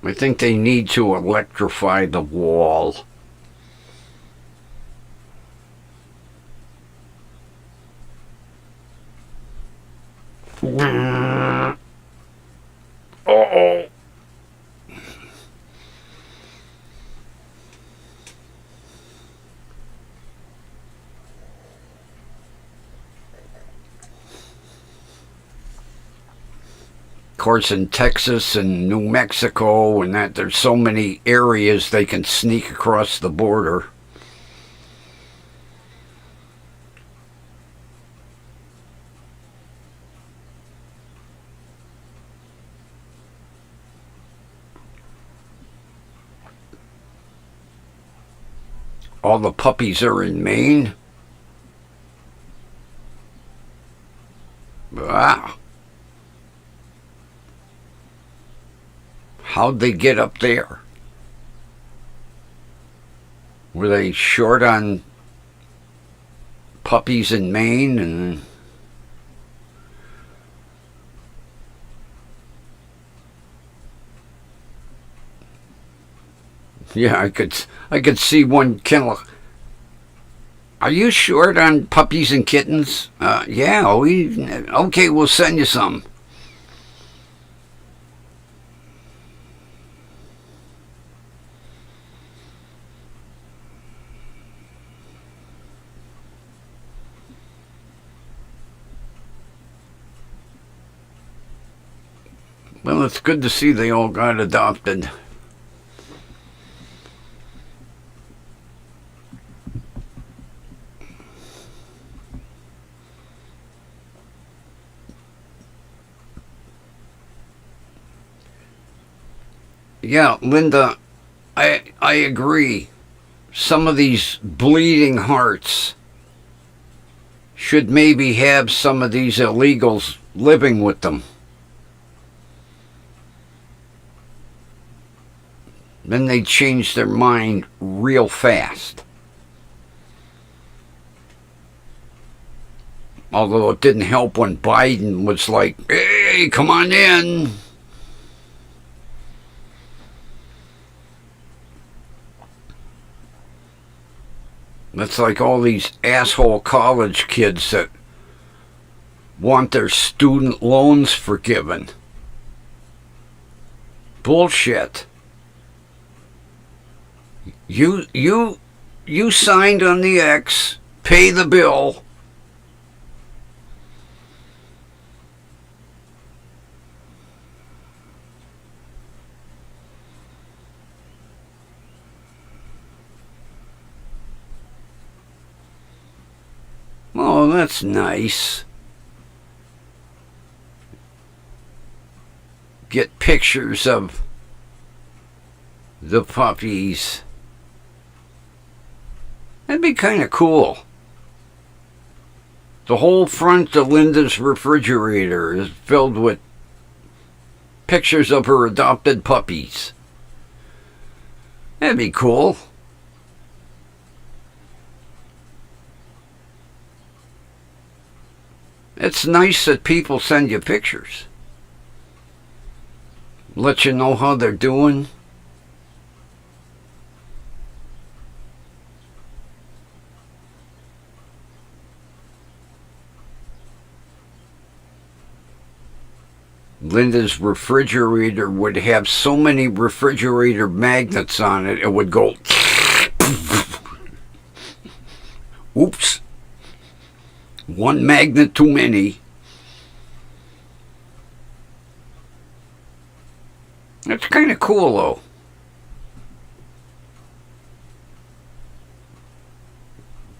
I think they need to electrify the wall. Uh-oh. Of course, in Texas and New Mexico and that, there's so many areas they can sneak across the border. All the puppies are in Maine. Wow. How'd they get up there? Were they short on puppies in Maine? And yeah, I could see one kennel. Are you short on puppies and kittens? Yeah, okay, we'll send you some. Well, it's good to see they all got adopted. Yeah, Linda, I agree. Some of these bleeding hearts should maybe have some of these illegals living with them. Then they change their mind real fast. Although it didn't help when Biden was like, hey, come on in. That's like all these asshole college kids that want their student loans forgiven. Bullshit. You signed on the X, pay the bill. Oh, that's nice. Get pictures of the puppies. That'd be kind of cool. The whole front of Linda's refrigerator is filled with pictures of her adopted puppies. That'd be cool. It's nice that people send you pictures. Let you know how they're doing. Linda's refrigerator would have so many refrigerator magnets on it, it would go... Oops. One magnet too many. That's kind of cool, though.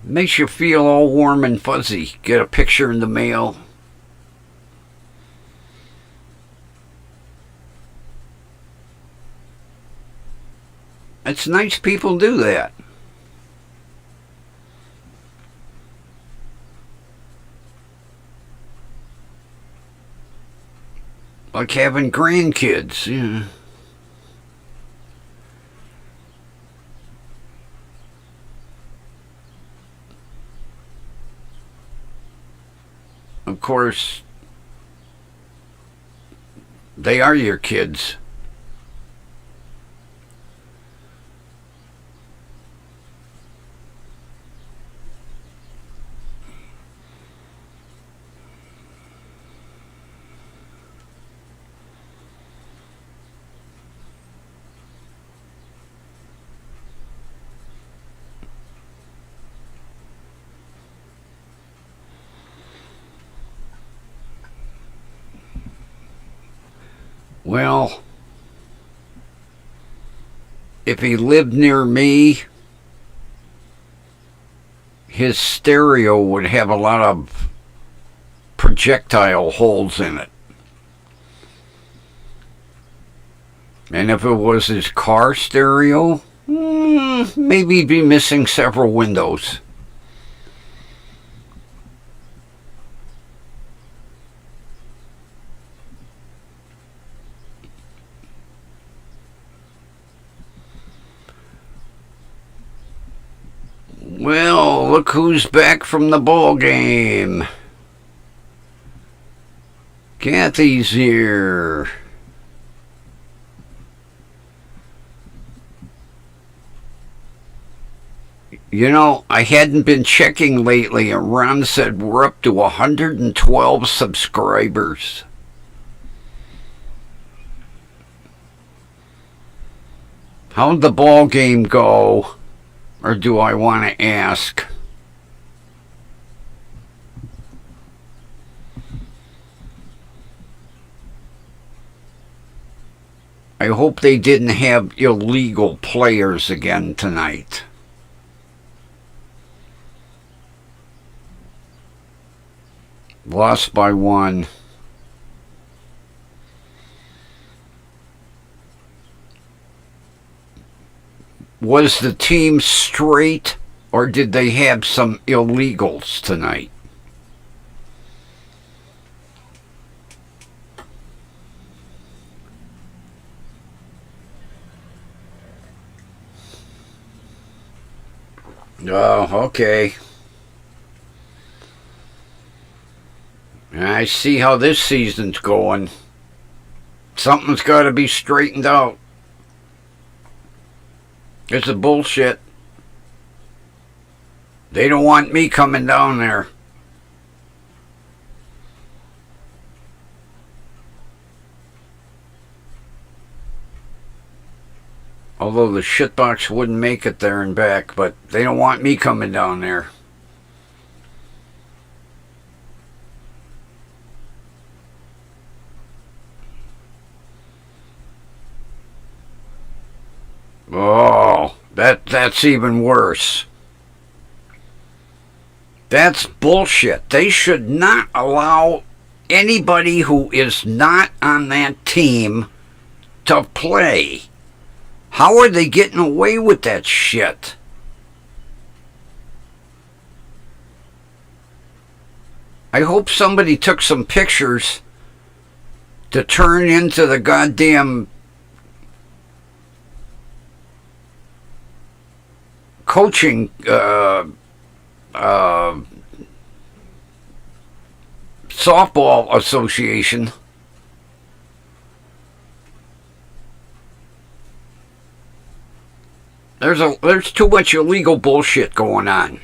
Makes you feel all warm and fuzzy. Get a picture in the mail. It's nice people do that. Like having grandkids, yeah. Of course, they are your kids. Well, if he lived near me, his stereo would have a lot of projectile holes in it. And if it was his car stereo, maybe he'd be missing several windows. Well, look who's back from the ball game. Kathy's here. You know, I hadn't been checking lately, and Ron said we're up to 112 subscribers. How'd the ball game go? Or do I want to ask? I hope they didn't have illegal players again tonight. Lost by 1. Was the team straight, or did they have some illegals tonight? Oh, okay. And I see how this season's going. Something's got to be straightened out. It's a bullshit. They don't want me coming down there. Although the shitbox wouldn't make it there and back, but they don't want me coming down there. Oh, that's even worse. That's bullshit. They should not allow anybody who is not on that team to play. How are they getting away with that shit? I hope somebody took some pictures to turn into the goddamn coaching softball association. There's too much illegal bullshit going on.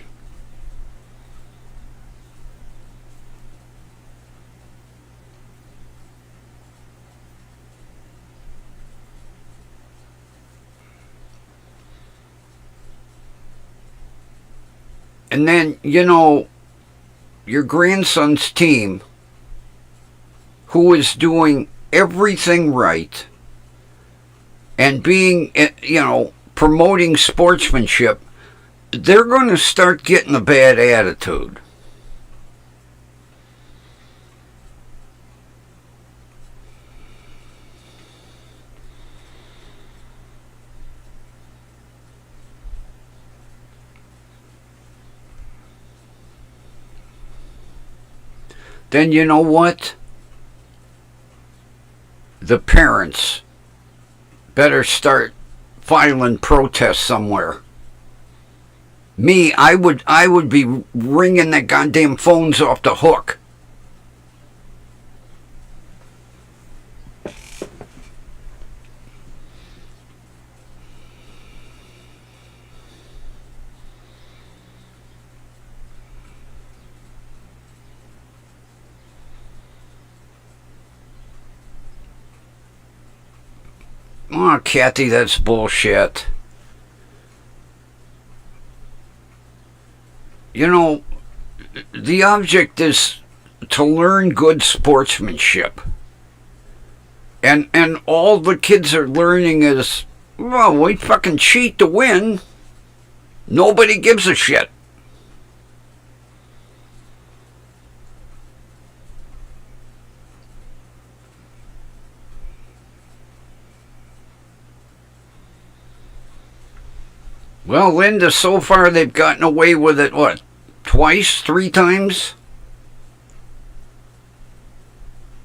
And then, you know, your grandson's team, who is doing everything right and being, you know, promoting sportsmanship, they're going to start getting a bad attitude. Then you know what? The parents better start filing protests somewhere. Me, I would be ringing the goddamn phones off the hook. Oh, Kathy, that's bullshit. You know, the object is to learn good sportsmanship. And all the kids are learning is, well, we fucking cheat to win. Nobody gives a shit. Well, Linda, so far they've gotten away with it, what, twice, 3 times?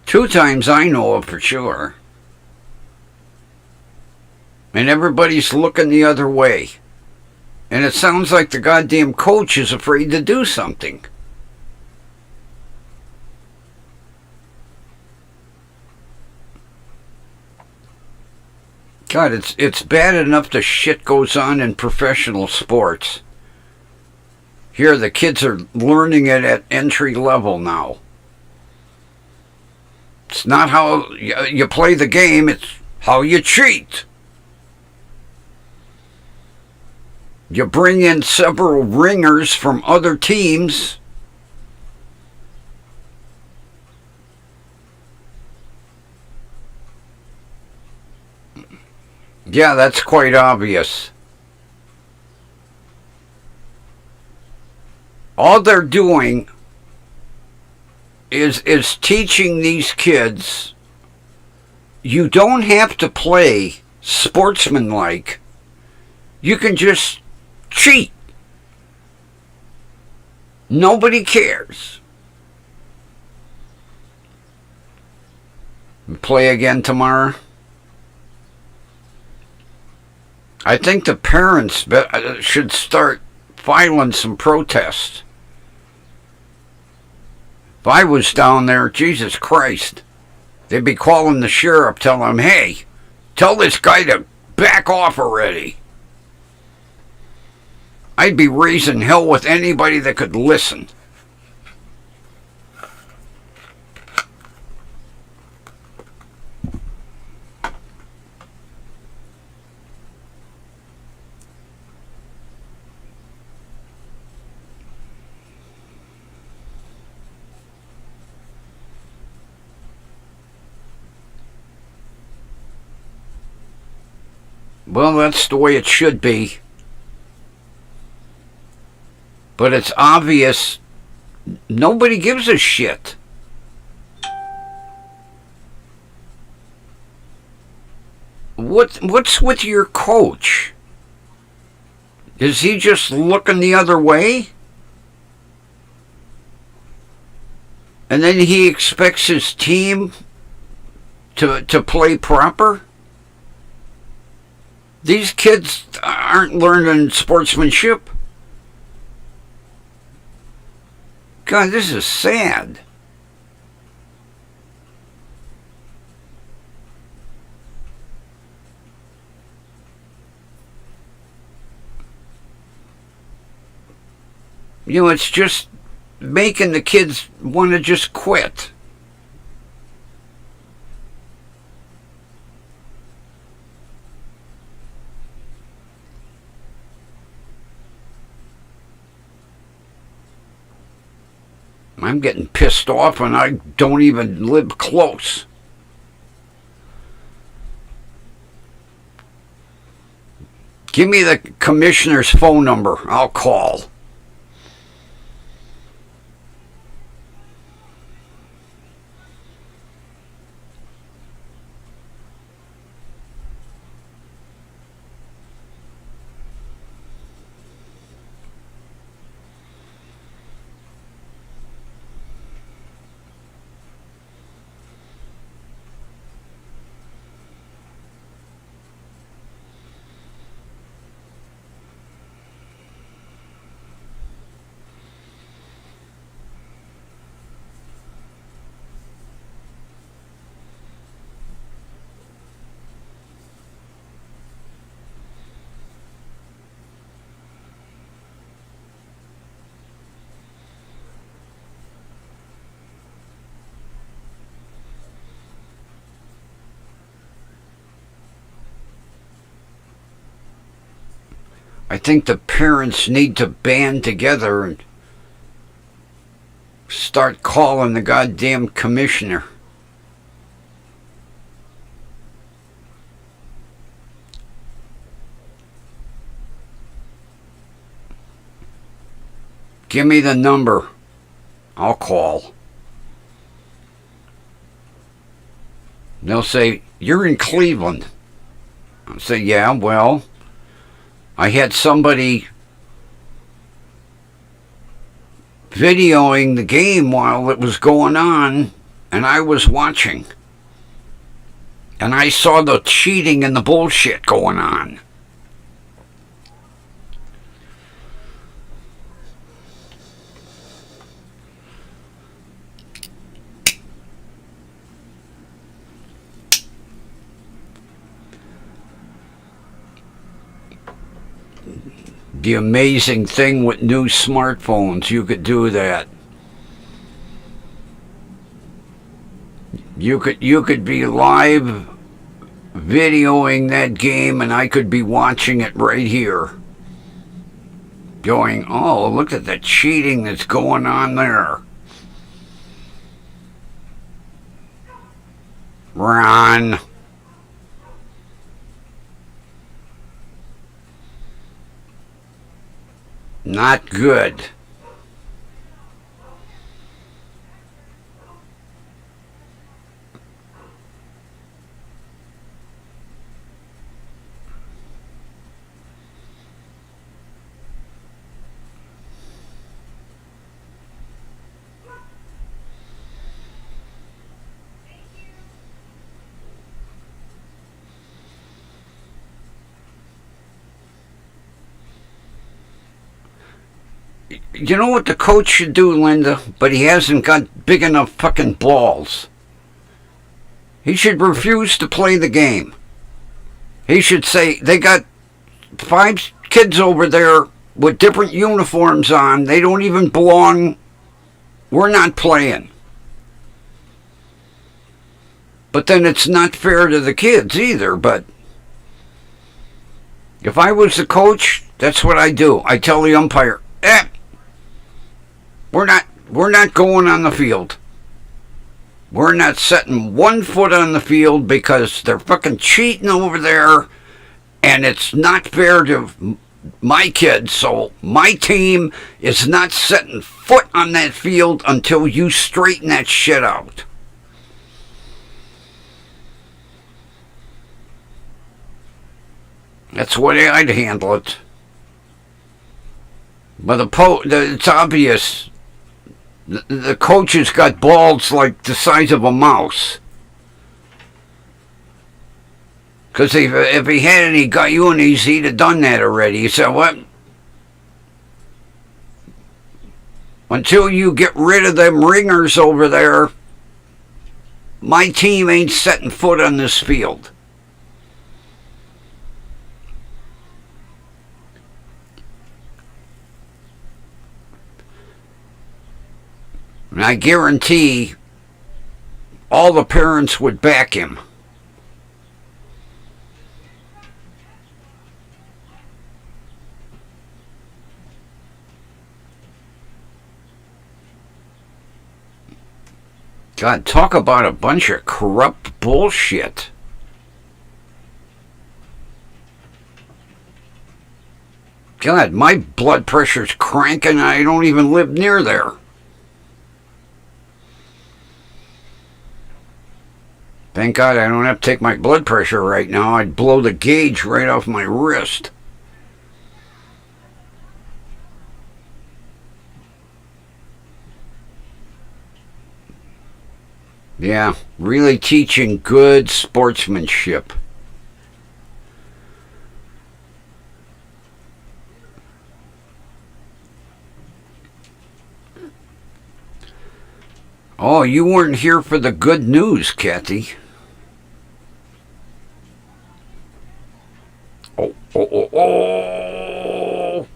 2 times I know of for sure. And everybody's looking the other way. And it sounds like the goddamn coach is afraid to do something. God, it's bad enough the shit goes on in professional sports. Here, the kids are learning it at entry level now. It's not how you play the game, it's how you cheat. You bring in several ringers from other teams. Yeah, that's quite obvious. All they're doing is teaching these kids you don't have to play sportsmanlike. You can just cheat. Nobody cares. Play again tomorrow. I think the parents should start filing some protests. If I was down there, Jesus Christ, they'd be calling the sheriff, telling him, hey, tell this guy to back off already. I'd be raising hell with anybody that could listen. Well, that's the way it should be. But it's obvious nobody gives a shit. What's with your coach? Is he just looking the other way? And then he expects his team to play proper? These kids aren't learning sportsmanship. God, this is sad. You know, it's just making the kids want to just quit. I'm getting pissed off and I don't even live close. Give me the commissioner's phone number. I'll call. I think the parents need to band together and start calling the goddamn commissioner. Give me the number. I'll call. They'll say, you're in Cleveland. I'll say, yeah, well, I had somebody videoing the game while it was going on, and I was watching. And I saw the cheating and the bullshit going on. The amazing thing with new smartphones, you could do that. You could be live videoing that game and I could be watching it right here. Going, oh, look at the cheating that's going on there. Ron. Not good. You know what the coach should do, Linda? But he hasn't got big enough fucking balls. He should refuse to play the game. He should say, they got 5 kids over there with different uniforms on. They don't even belong. We're not playing. But then it's not fair to the kids either. But if I was the coach, that's what I do. I tell the umpire, we're not going on the field. We're not setting 1 foot on the field because they're fucking cheating over there, and it's not fair to my kids. So my team is not setting foot on that field until you straighten that shit out. That's the way I'd handle it. But it's obvious. The coach has got balls like the size of a mouse. Because if he had any guyunis, he'd have done that already. He said, what? Until you get rid of them ringers over there, my team ain't setting foot on this field. And I guarantee all the parents would back him. God, talk about a bunch of corrupt bullshit. God, my blood pressure's cranking. I don't even live near there. Thank God I don't have to take my blood pressure right now. I'd blow the gauge right off my wrist. Yeah, really teaching good sportsmanship. Oh, you weren't here for the good news, Kathy. Oh.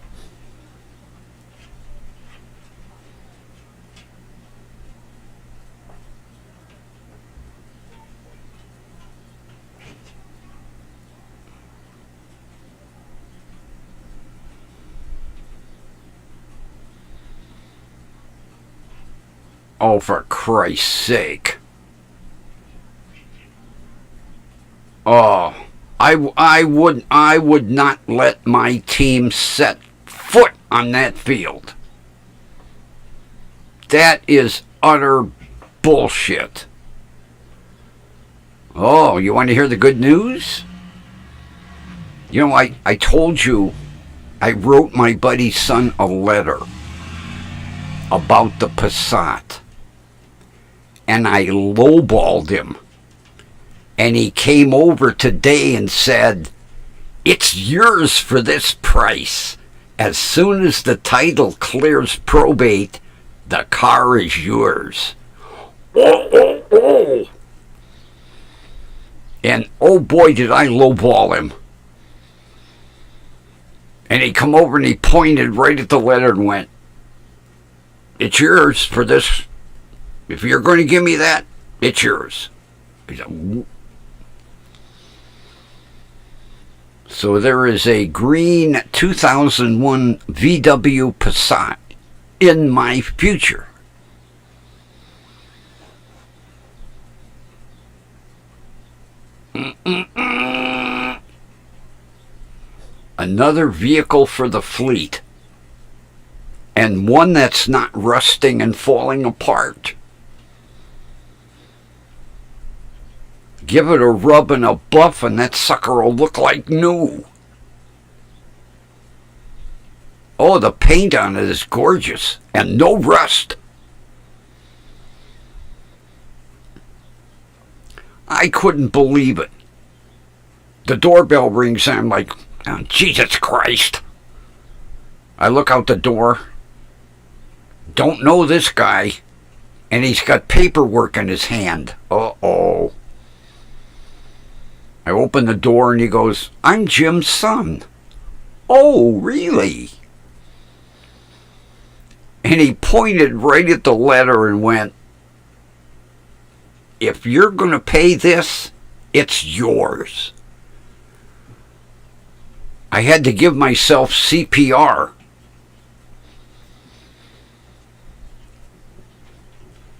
Oh, for Christ's sake. Oh, I would not let my team set foot on that field. That is utter bullshit. Oh, you want to hear the good news? You know, I told you I wrote my buddy's son a letter about the Passat. And I lowballed him. And he came over today and said, it's yours for this price. As soon as the title clears probate, the car is yours. Oh. And oh boy, did I lowball him. And he come over and he pointed right at the letter and went, it's yours for this. If you're going to give me that, it's yours. So there is a green 2001 VW Passat in my future. Another vehicle for the fleet. And one that's not rusting and falling apart. Give it a rub and a buff and that sucker will look like new. Oh, the paint on it is gorgeous and no rust. I couldn't believe it. The doorbell rings and I'm like, oh, Jesus Christ. I look out the door don't know this guy, and he's got paperwork in his hand. Uh-oh. I open the door and he goes, I'm Jim's son. Oh, really? And he pointed right at the letter and went, if you're going to pay this, it's yours. I had to give myself CPR.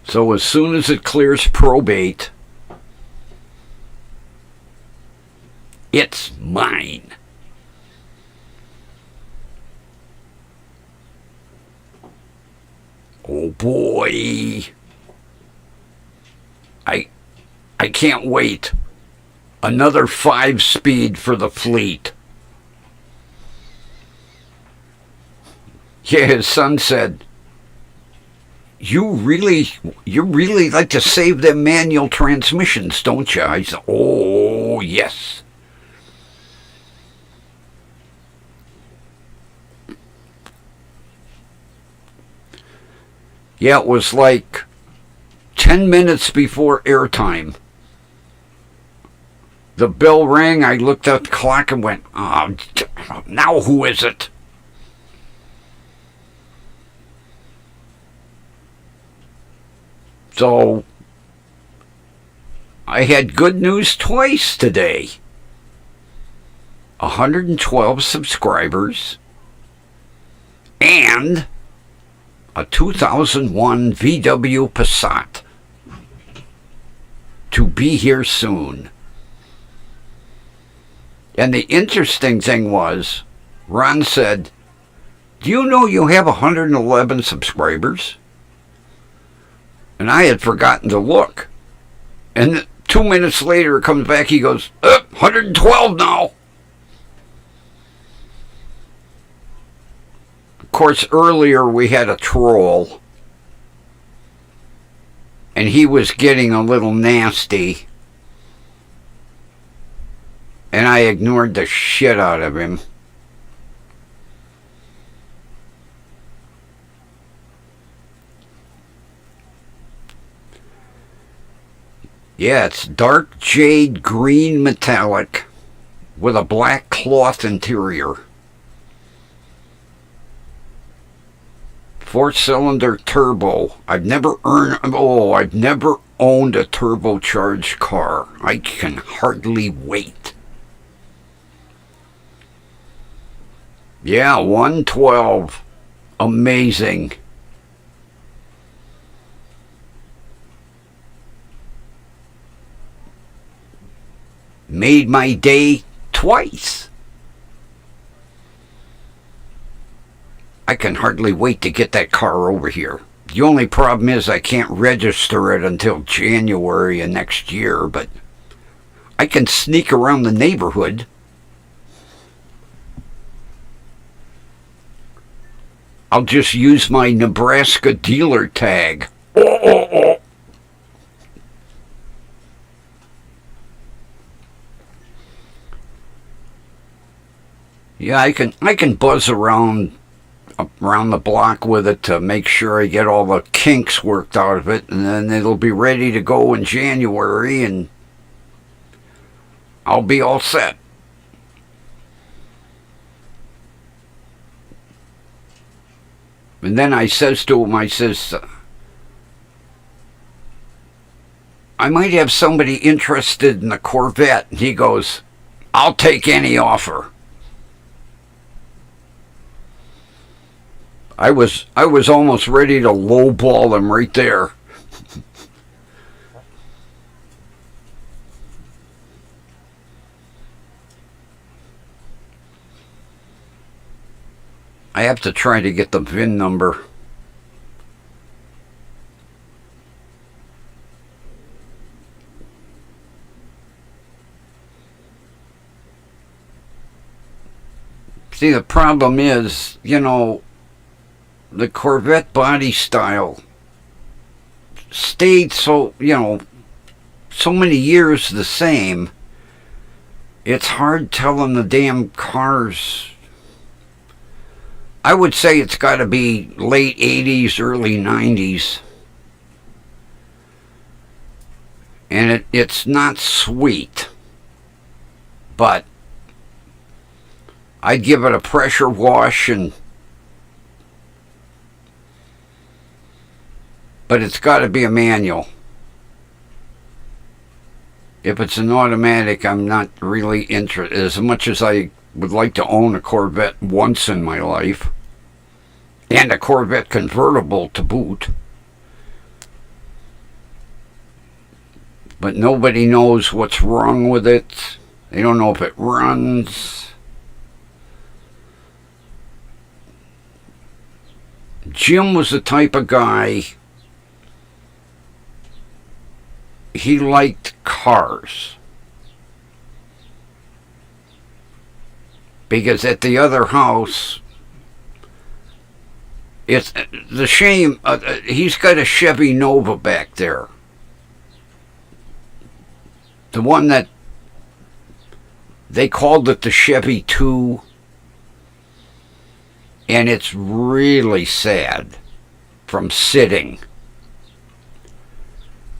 So as soon as it clears probate, it's mine. Oh boy. I can't wait. Another 5-speed for the fleet. Yeah, his son said, you really like to save them manual transmissions, don't you? I said, oh, yes. Yeah, it was like 10 minutes before airtime. The bell rang, I looked at the clock and went, oh, now who is it? So, I had good news twice today. 112 subscribers and a 2001 VW Passat to be here soon. And the interesting thing was, Ron said, do you know you have 111 subscribers? And I had forgotten to look. And 2 minutes later, it comes back, he goes, 112 now. Of course, earlier we had a troll. And he was getting a little nasty. And I ignored the shit out of him. Yeah, it's dark jade green metallic with a black cloth interior. 4-cylinder turbo. I've never owned a turbocharged car. I can hardly wait. Yeah, 112. Amazing. Made my day twice. I can hardly wait to get that car over here. The only problem is I can't register it until January of next year, but I can sneak around the neighborhood. I'll just use my Nebraska dealer tag. Oh. Yeah, I can buzz around the block with it to make sure I get all the kinks worked out of it, and then it'll be ready to go in January, and I'll be all set. And then I says to him, I says, I might have somebody interested in the Corvette. And he goes, I'll take any offer. I was almost ready to lowball him right there. I have to try to get the VIN number. See, the problem is, the Corvette body style stayed so many years the same. It's hard telling the damn cars. I would say it's got to be late 80s, early 90s. And it's not sweet, but I'd give it a pressure wash, but it's got to be a manual. If it's an automatic, I'm not really interested. As much as I would like to own a Corvette once in my life, and a Corvette convertible to boot, but nobody knows what's wrong with it. They don't know if it runs. Jim was the type of guy, he liked cars. Because at the other house, it's the shame, he's got a Chevy Nova back there. The one that they called it the Chevy 2, and it's really sad from sitting.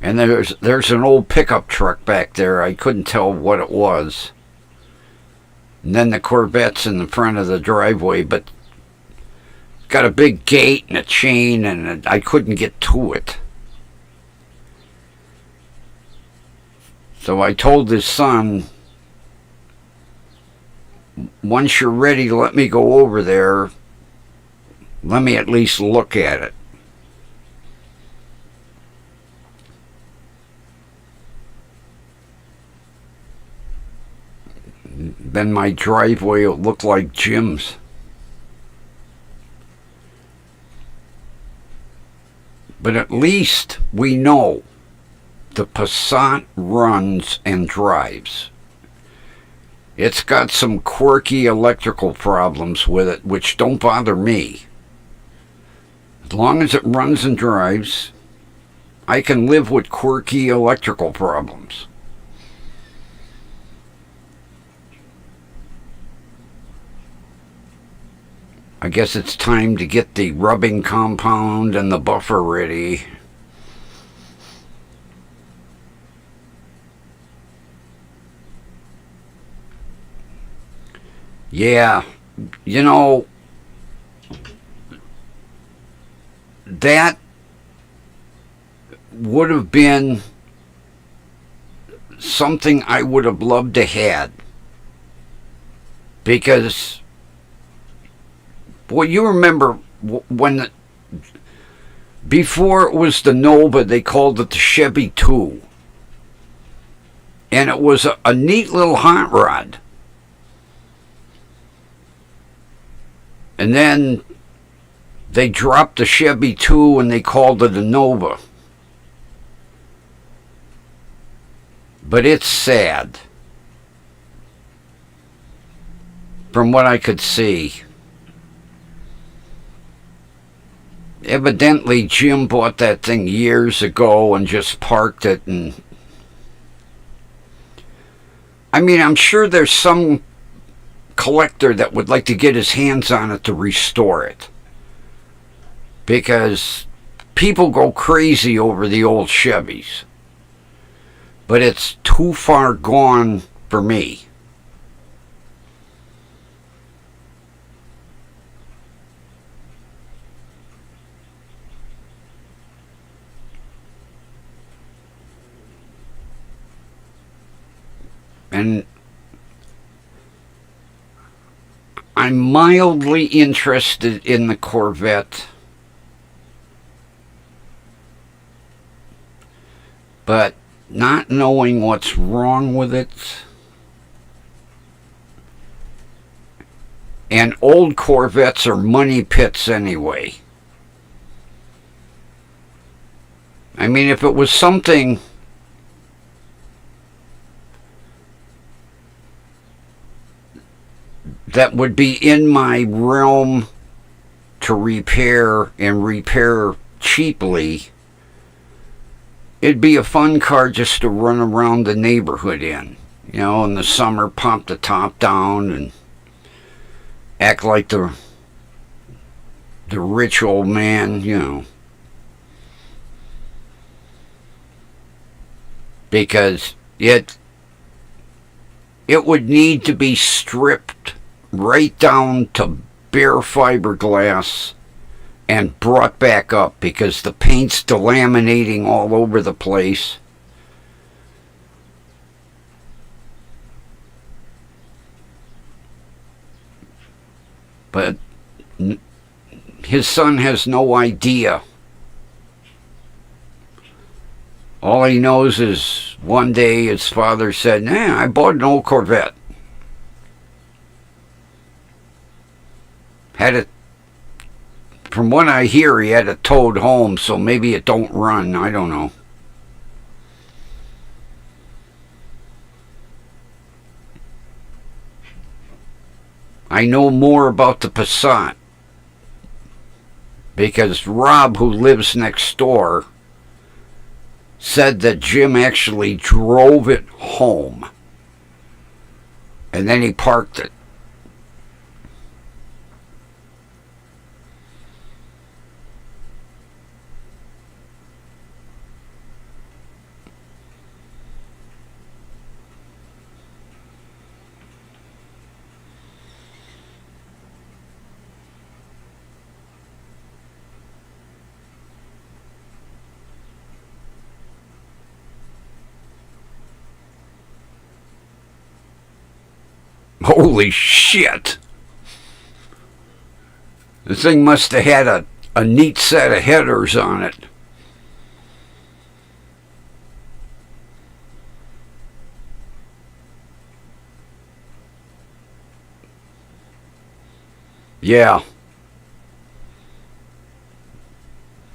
And there's an old pickup truck back there. I couldn't tell what it was. And then the Corvette's in the front of the driveway, but it's got a big gate and a chain, and I couldn't get to it. So I told his son, once you're ready, let me go over there. Let me at least look at it. Then my driveway will look like Jim's. But at least we know the Passat runs and drives. It's got some quirky electrical problems with it, which don't bother me. As long as it runs and drives, I can live with quirky electrical problems. I guess it's time to get the rubbing compound and the buffer ready. Yeah, you know, that would have been something I would have loved to had. Because, boy, you remember when, before it was the Nova, they called it the Chevy 2. And it was a neat little hot rod. And then they dropped the Chevy 2 and they called it a Nova. But it's sad. From what I could see. Evidently, Jim bought that thing years ago and just parked it. And I mean, I'm sure there's some collector that would like to get his hands on it to restore it, because people go crazy over the old Chevys, but it's too far gone for me. And I'm mildly interested in the Corvette, but not knowing what's wrong with it. And old Corvettes are money pits anyway. I mean, if it was something that would be in my realm to repair and repair cheaply, it'd be a fun car just to run around the neighborhood in. You know, in the summer, pop the top down and act like the the rich old man, you know. Because it would need to be stripped right down to bare fiberglass and brought back up because the paint's delaminating all over the place. But his son has no idea. All he knows is one day his father said, "Nah, I bought an old Corvette. Had it, from what I hear, he had it towed home, so maybe it don't run. I don't know." I know more about the Passat because Rob, who lives next door, said that Jim actually drove it home and then he parked it. Holy shit! The thing must have had a neat set of headers on it. Yeah.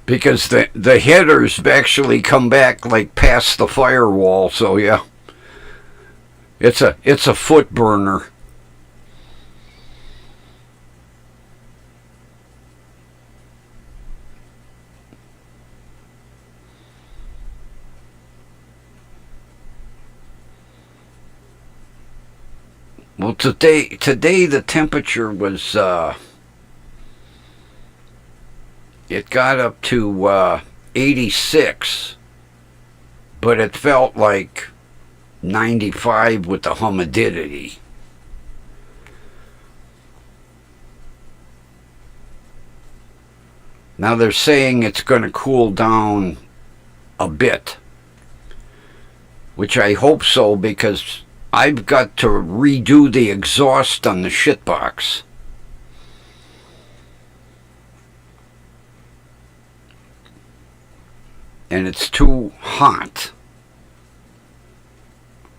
Because the headers actually come back like past the firewall, so yeah. It's a foot burner. Well, today the temperature was, it got up to 86, but it felt like 95 with the humidity. Now they're saying it's going to cool down a bit, which I hope so because I've got to redo the exhaust on the shitbox. And it's too hot.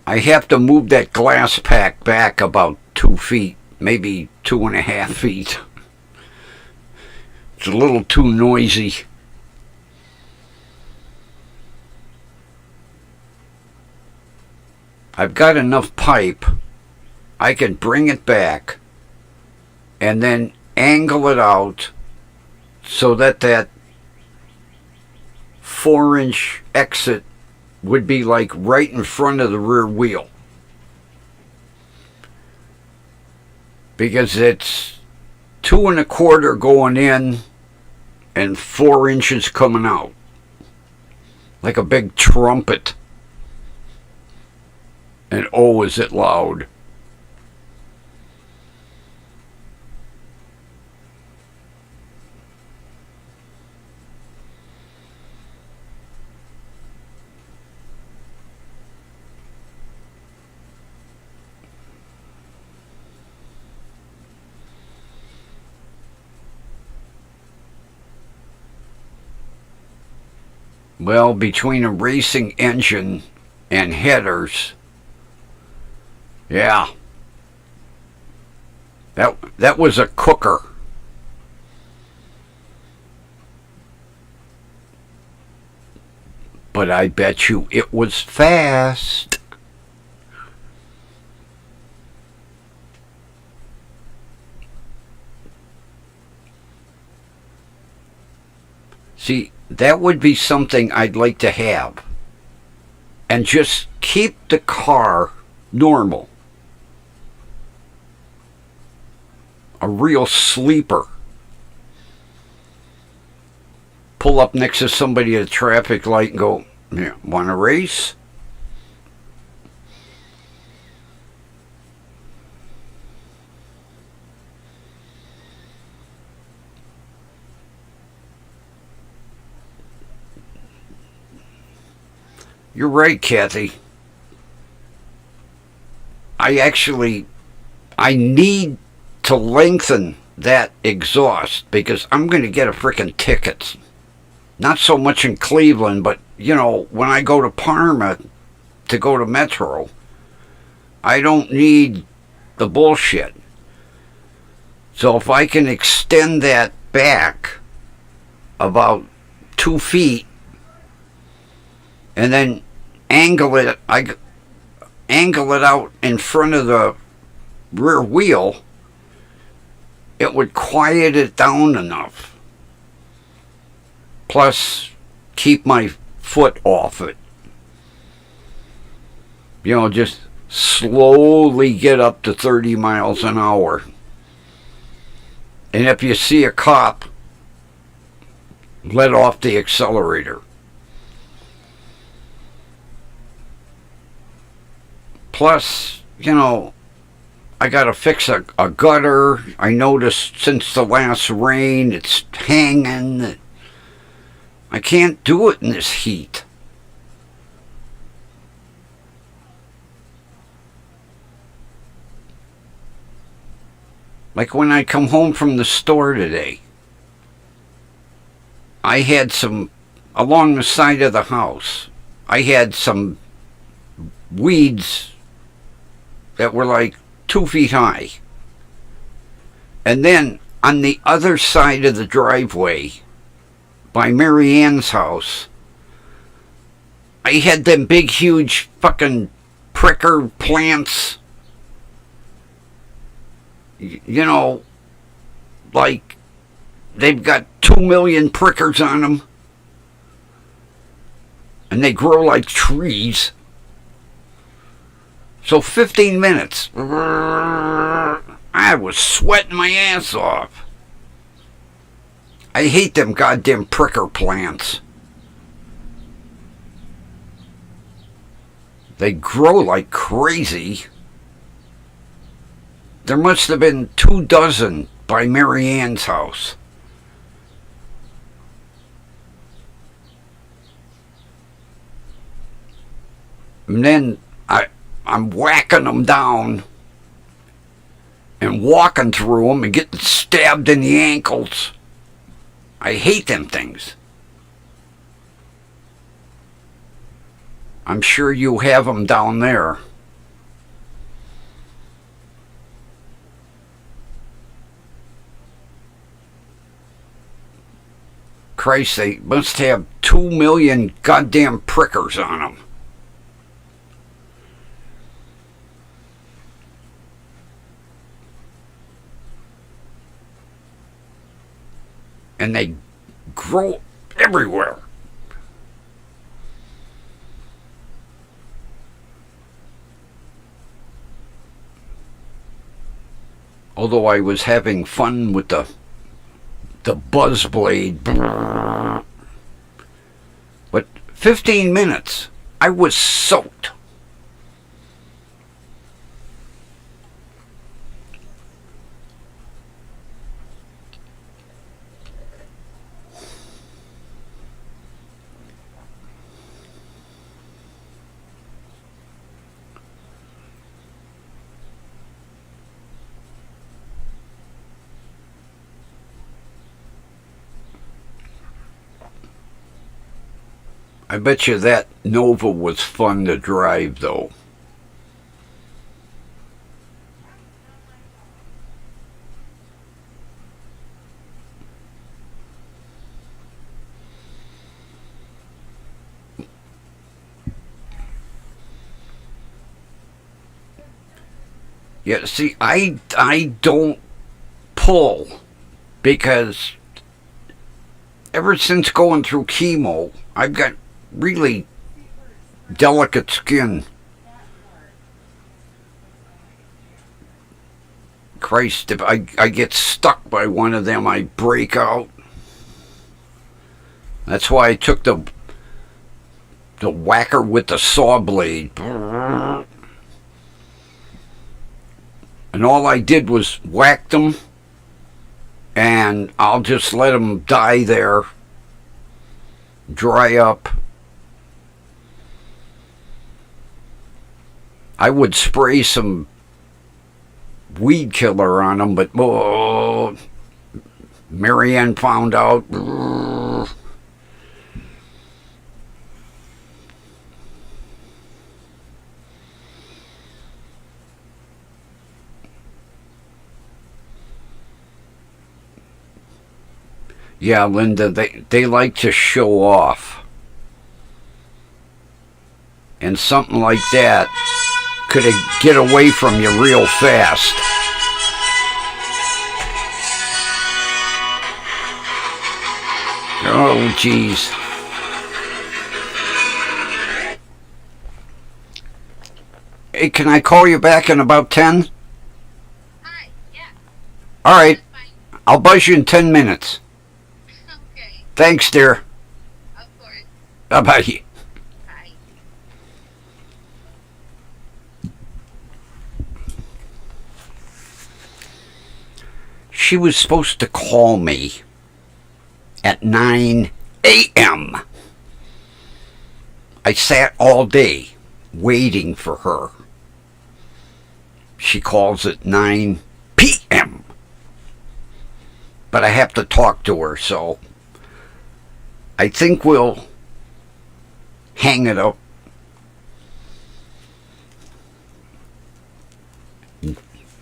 I have to move that glass pack back about 2 feet, maybe 2.5 feet. It's a little too noisy. I've got enough pipe. I can bring it back and then angle it out so that 4-inch exit would be like right in front of the rear wheel. Because it's 2 1/4 going in and 4 inches coming out. Like a big trumpet. And oh, is it loud. Well, between a racing engine and headers, yeah, that was a cooker. But I bet you it was fast. See, that would be something I'd like to have. And just keep the car normal. A real sleeper. pull up next to somebody at a traffic light and go, yeah, want to race? You're right, Kathy. I need to lengthen that exhaust because I'm going to get a freaking ticket. Not so much in Cleveland, but, when I go to Parma to go to Metro, I don't need the bullshit. So if I can extend that back about 2 feet and then angle it out in front of the rear wheel, it would quiet it down enough. Plus, keep my foot off it. Just slowly get up to 30 miles an hour. And if you see a cop, let off the accelerator. Plus, I got to fix a gutter. I noticed since the last rain, it's hanging. I can't do it in this heat. Like when I come home from the store today, I had along the side of the house, I had some weeds that were like 2 feet high. And then on the other side of the driveway, by Mary Ann's house, I had them big, huge fucking pricker plants. Like they've got 2 million prickers on them. And they grow like trees. So 15 minutes, I was sweating my ass off. I hate them goddamn pricker plants. They grow like crazy. There must have been 24 by Mary Ann's house. And then I'm whacking them down and walking through them and getting stabbed in the ankles. I hate them things. I'm sure you have them down there. Christ, they must have 2 million goddamn prickers on them. And they grow everywhere. Although I was having fun with the buzz blade. But 15 minutes, I was soaked. I bet you that Nova was fun to drive, though. Yeah, see, I don't pull because ever since going through chemo, I've got really delicate skin. Christ, if I get stuck by one of them, I break out. That's why I took the whacker with the saw blade. And all I did was whack them, and I'll just let them die there, dry up. I would spray some weed killer on them, but Marianne found out. Yeah, Linda, they like to show off. And something like that could get away from you real fast. Oh, geez. Hey, can I call you back in about 10? Hi, yeah. All right. Fine. I'll buzz you in 10 minutes. Okay, Thanks, dear. of course. Bye-bye. Bye. She was supposed to call me at 9 a.m. I sat all day waiting for her. She calls at 9 p.m. But I have to talk to her, so I think we'll hang it up.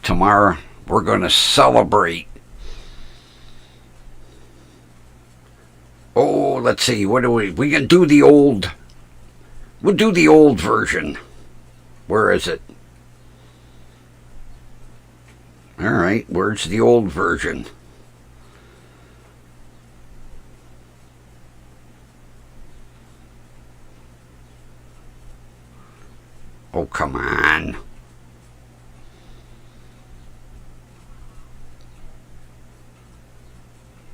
Tomorrow we're going to celebrate. Oh, let's see. What do we can do the old. We'll do the old version. Where is it? All right, where's the old version? Oh, come on.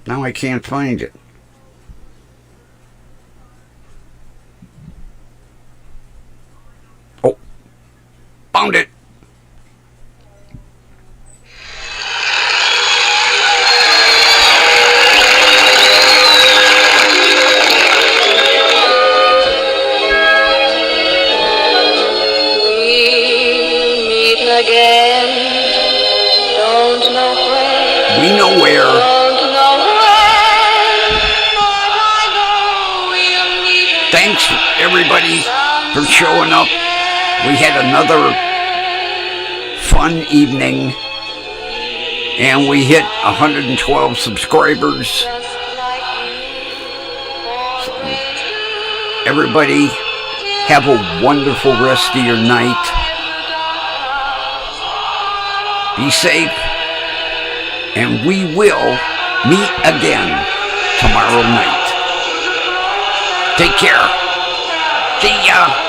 Now I can't find it. Oh, found it. Again, don't know when, We know where. don't know when, but I know we'll meet again. Thanks, everybody, for showing up. We had another fun evening, and we hit 112 subscribers. Just like you always do. Everybody, have a wonderful rest of your night. Be safe, and we will meet again tomorrow night. Take care. See ya.